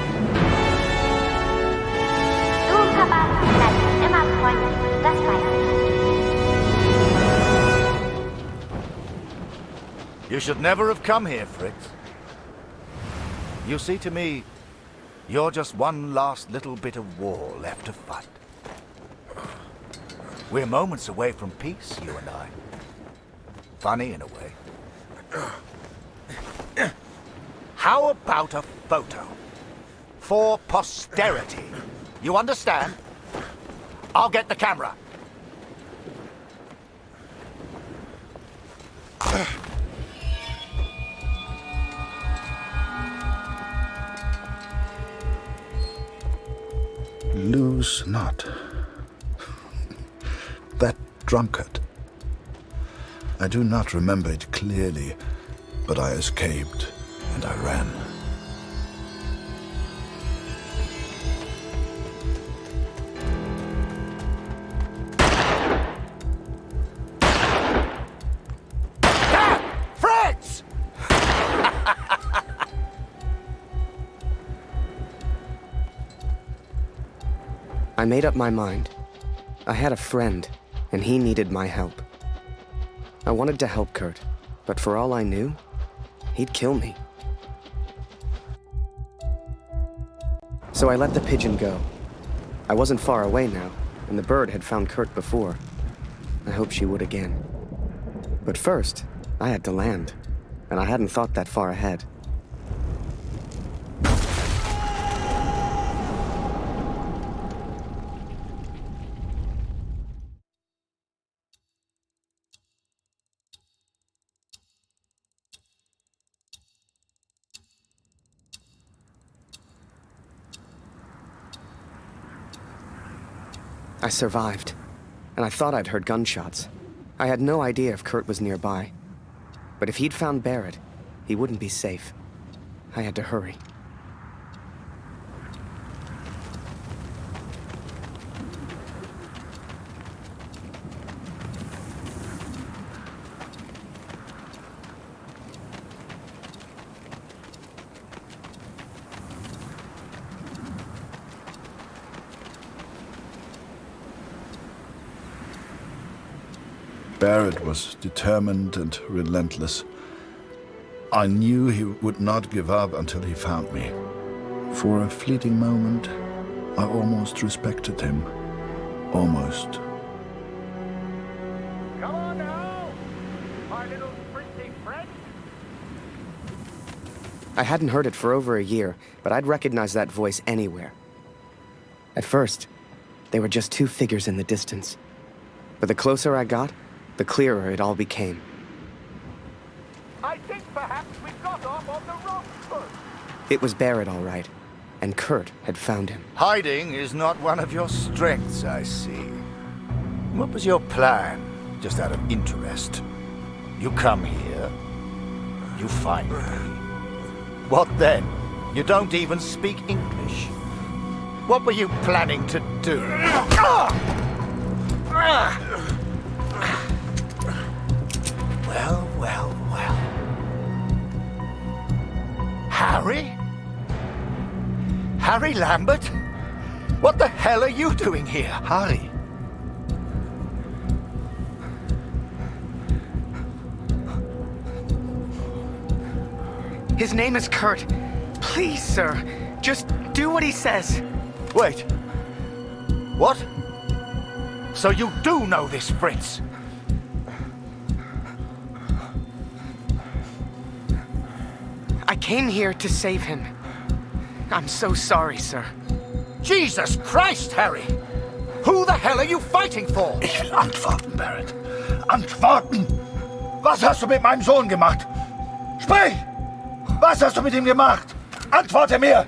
Du und Papa bleiben immer Freunde. Das weiß ich. You should never have come here, Fritz. You see, to me, you're just one last little bit of war left to fight. We're moments away from peace, you and I. Funny in a way. How about a photo? For posterity. You understand? I'll get the camera. Lose not. That drunkard. I do not remember it clearly, but I escaped and I ran. Fritz! I made up my mind. I had a friend, and he needed my help. I wanted to help Kurt, but for all I knew, he'd kill me. So I let the pigeon go. I wasn't far away now, and the bird had found Kurt before. I hoped she would again. But first, I had to land, and I hadn't thought that far ahead. I survived, and I thought I'd heard gunshots. I had no idea if Kurt was nearby. But if he'd found Barrett, he wouldn't be safe. I had to hurry. Barrett was determined and relentless. I knew he would not give up until he found me. For a fleeting moment, I almost respected him. Almost. Come on now, my little pretty friend. I hadn't heard it for over a year, but I'd recognize that voice anywhere. At first, they were just two figures in the distance. But the closer I got, the clearer it all became. I think perhaps we got off on the wrong foot. It was Barrett, all right, and Kurt had found him. Hiding is not one of your strengths, I see. What was your plan, just out of interest? You come here, you find me. What then? You don't even speak English. What were you planning to do? Well, well, well. Harry? Harry Lambert? What the hell are you doing here? Harry. His name is Kurt. Please, sir, just do what he says. Wait. What? So you do know this Fritz? I came here to save him. I'm so sorry, sir. Jesus Christ, Harry! Who the hell are you fighting for? Ich will antworten, Barrett. Antworten! Was hast du mit meinem Sohn gemacht? Sprich! Was hast du mit ihm gemacht? Antworte mir!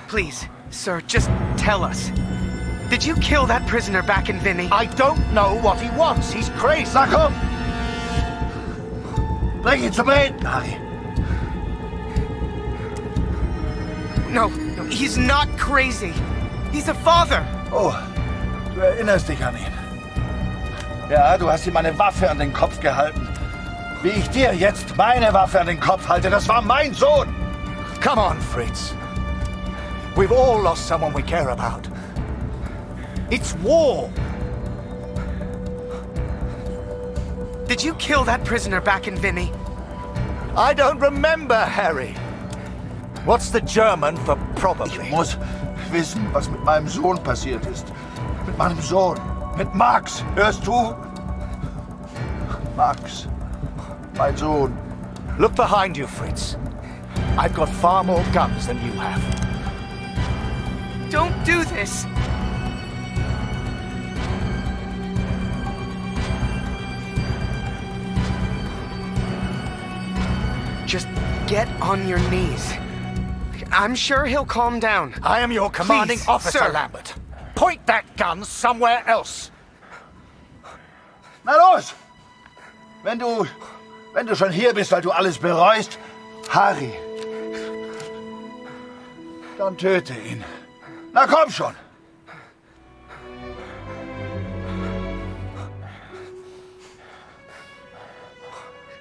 Please, sir, just tell us. Did you kill that prisoner back in Vinny? I don't know what he wants. He's crazy. Na komm! Bring ihn zum Reden, Harry. No, he's not crazy. He's a father. Oh, du erinnerst dich an ihn. Ja, du hast ihm eine Waffe an den Kopf gehalten. Wie ich dir jetzt meine Waffe an den Kopf halte, das war mein Sohn. Come on, Fritz. We've all lost someone we care about. It's war. Did you kill that prisoner back in Vinny? I don't remember, Harry. What's the German for probably? Ich muss wissen, was mit meinem Sohn passiert ist. Mit meinem Sohn. Mit Max. Hörst du? Max. Mein Sohn. Look behind you, Fritz. I've got far more guns than you have. Don't do this. Just get on your knees. I'm sure he'll calm down. I am your commanding Please, officer, sir. Lambert. Point that gun somewhere else. Na los! Wenn du schon hier bist, weil du alles bereust, Harry, dann töte ihn. Na komm schon!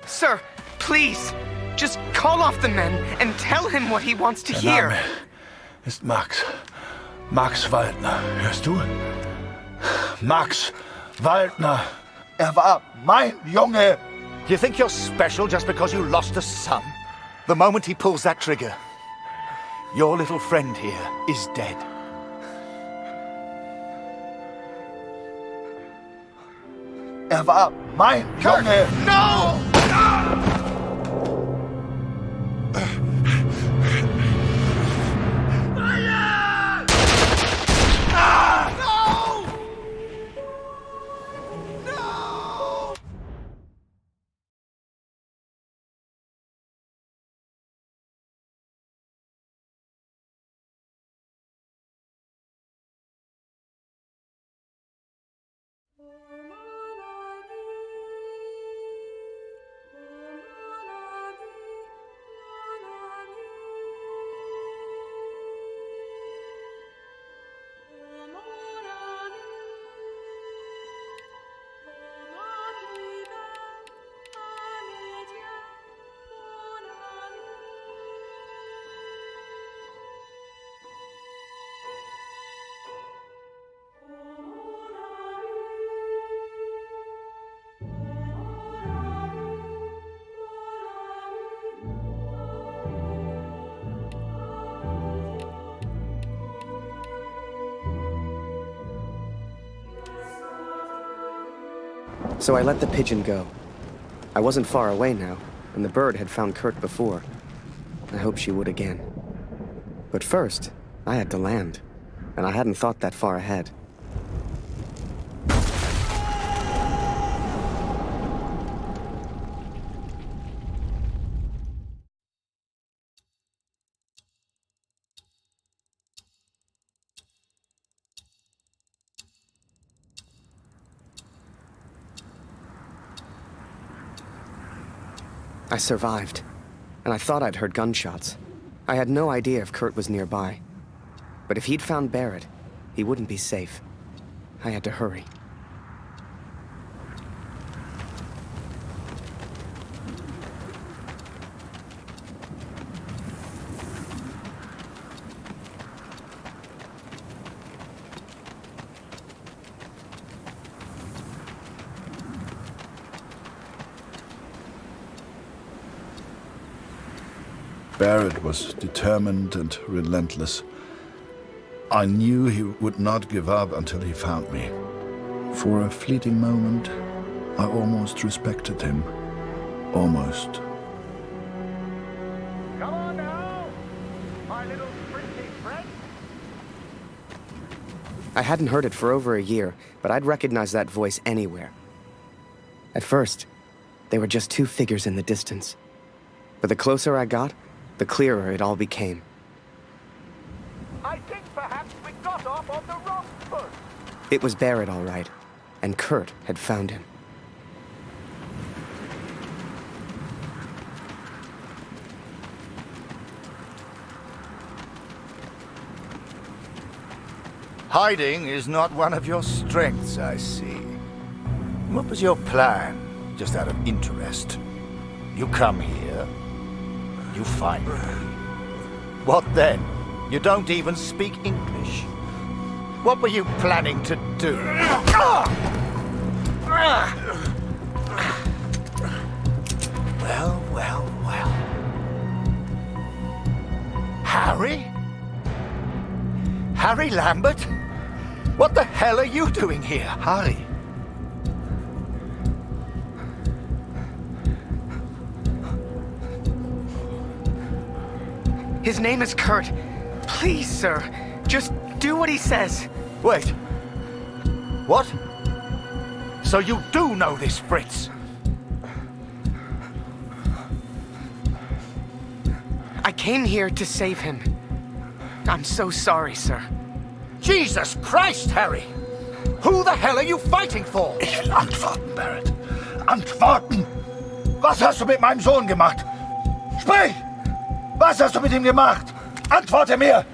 Sir, please, just call off the men and tell him what he wants to Der hear. Name ist Max. Max Waldner. Hörst du? Max Waldner. Er war mein Junge. You think you're special just because you lost a son? The moment he pulls that trigger, your little friend here is dead. Er war mein Junge. No! So I let the pigeon go. I wasn't far away now, and the bird had found Kurt before. I hoped she would again. But first, I had to land, and I hadn't thought that far ahead. I survived, and I thought I'd heard gunshots. I had no idea if Kurt was nearby. But if he'd found Barrett, he wouldn't be safe. I had to hurry. Barrett was determined and relentless. I knew he would not give up until he found me. For a fleeting moment, I almost respected him. Almost. Come on now, my little pretty friend. I hadn't heard it for over a year, but I'd recognize that voice anywhere. At first, they were just two figures in the distance. But the closer I got, the clearer it all became. I think perhaps we got off on the wrong foot. It was Barrett, all right, and Kurt had found him. Hiding is not one of your strengths, I see. What was your plan, just out of interest? You come here, you find me. What then? You don't even speak English. What were you planning to do? Well, well, well. Harry? Harry Lambert? What the hell are you doing here? Harry. His name is Kurt. Please, sir, just do what he says. Wait. What? So you do know this Fritz? I came here to save him. I'm so sorry, sir. Jesus Christ, Harry! Who the hell are you fighting for? Ich will antworten, Barrett. Antworten! Was hast du mit meinem Sohn gemacht? Sprich! Was hast du mit ihm gemacht? Antworte mir!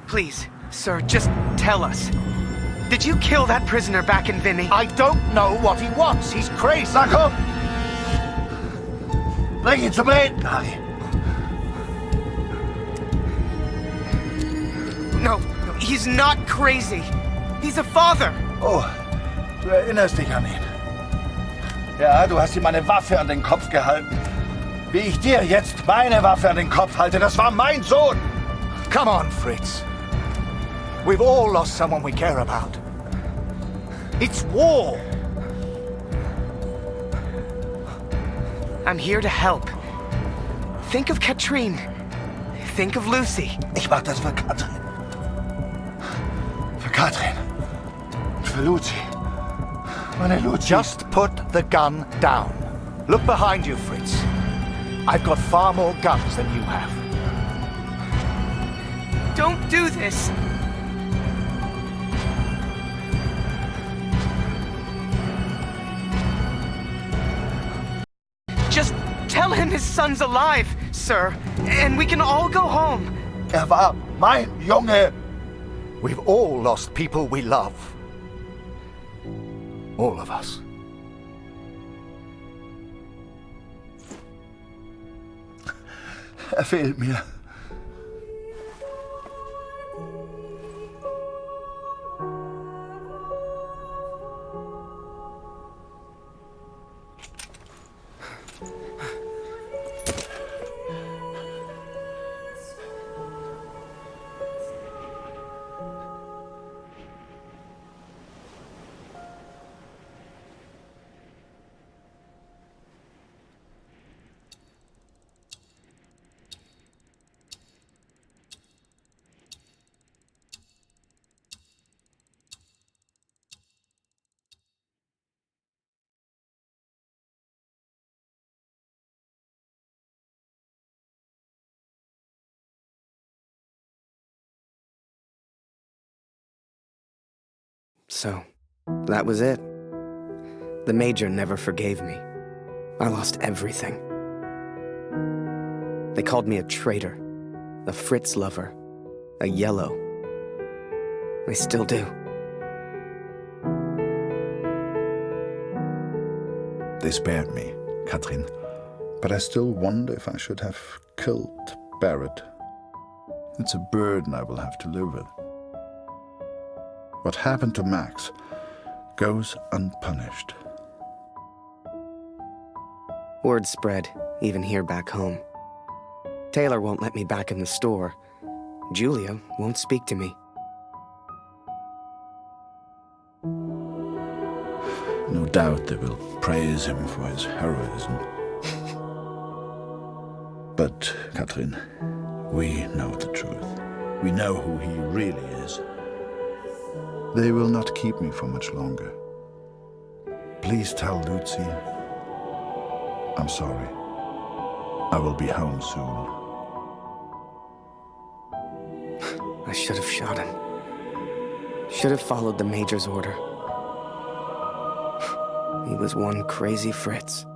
Please, sir, just tell us. Did you kill that prisoner back in Vinny? I don't know what he wants. He's crazy. Na komm! Bring ihn zum Reden, Harry. No, he's not crazy. He's a father. Oh, du erinnerst dich an ihn. Ja, du hast ihm eine Waffe an den Kopf gehalten. Wie ich dir jetzt meine Waffe an den Kopf halte, das war mein Sohn! Come on, Fritz. We've all lost someone we care about. It's war! I'm here to help. Think of Katrine. Think of Lucy. Ich mach das für Katrin. Für Katrin. Und für Lucy. Meine Lucy. Just put the gun down. Look behind you, Fritz. I've got far more guns than you have. Don't do this! Tell him his son's alive, sir, and we can all go home. War mein Junge. We've all lost people we love. All of us. Fehlt mir. So, that was it. The Major never forgave me. I lost everything. They called me a traitor, a Fritz lover, a yellow. They still do. They spared me, Katrin, but I still wonder if I should have killed Barrett. It's a burden I will have to live with. What happened to Max goes unpunished. Word spread, even here back home. Taylor won't let me back in the store. Julia won't speak to me. No doubt they will praise him for his heroism. But, Katrin, we know the truth. We know who he really is. They will not keep me for much longer. Please tell Lucy I'm sorry. I will be home soon. I should have shot him. Should have followed the Major's order. He was one crazy Fritz.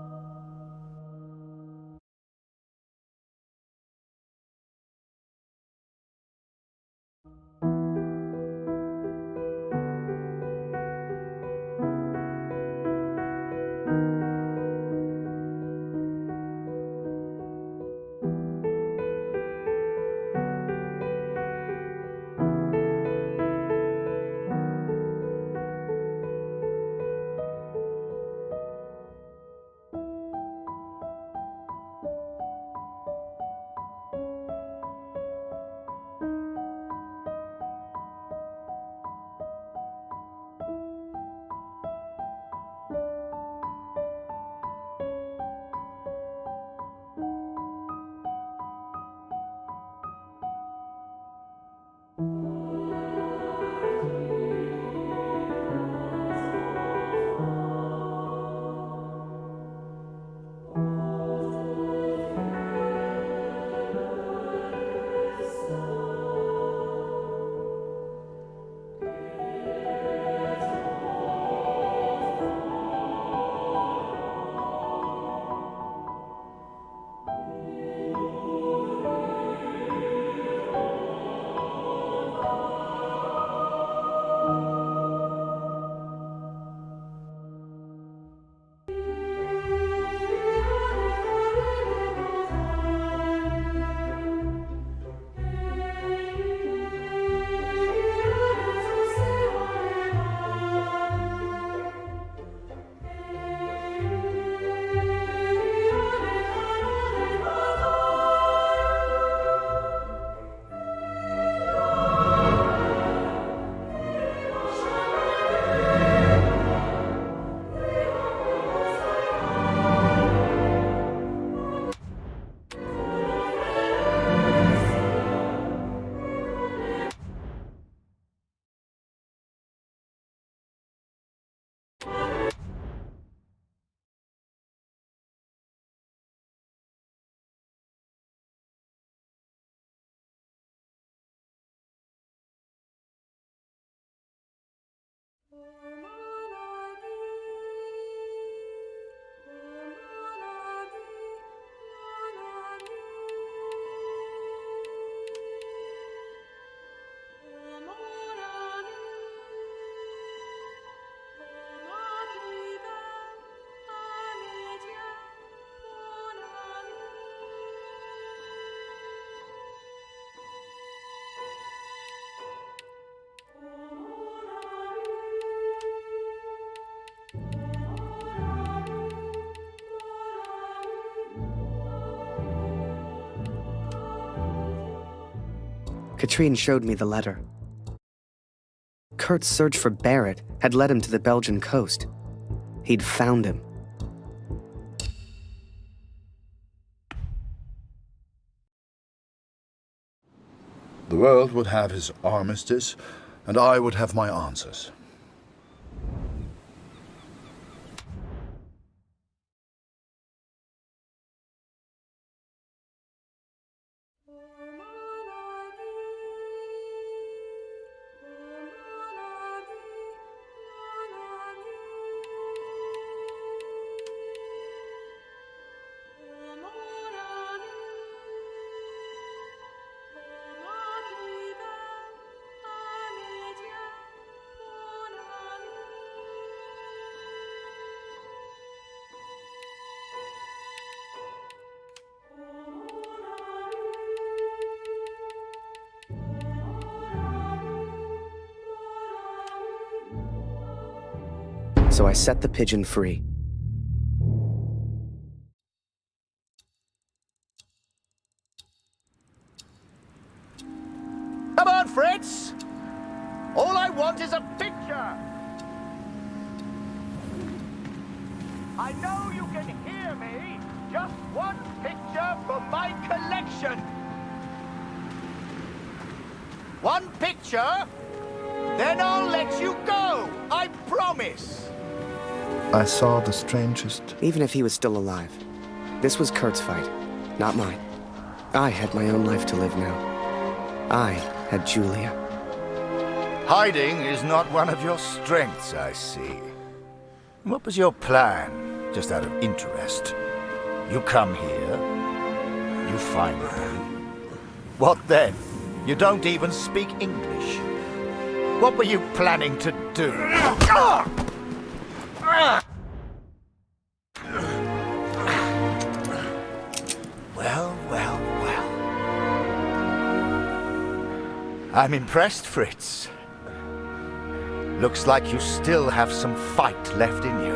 Katrine showed me the letter. Kurt's search for Barrett had led him to the Belgian coast. He'd found him. The world would have his armistice, and I would have my answers. So I set the pigeon free. Come on, Fritz! All I want is a picture! I know you can hear me! Just one picture from my collection! One picture, then I'll let you go! I promise! I saw the strangest... Even if he was still alive, this was Kurt's fight, not mine. I had my own life to live now. I had Julia. Hiding is not one of your strengths, I see. What was your plan, just out of interest? You come here, you find me. What then? You don't even speak English. What were you planning to do? Well, well, well. I'm impressed, Fritz. Looks like you still have some fight left in you.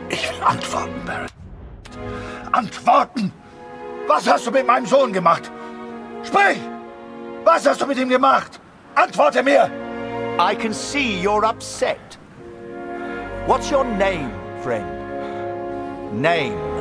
Ich will antworten, Barrett. Antworten! Was hast du mit meinem Sohn gemacht? Sprich! Was hast du mit ihm gemacht? Antworte mir! I can see you're upset. What's your name, friend? Name.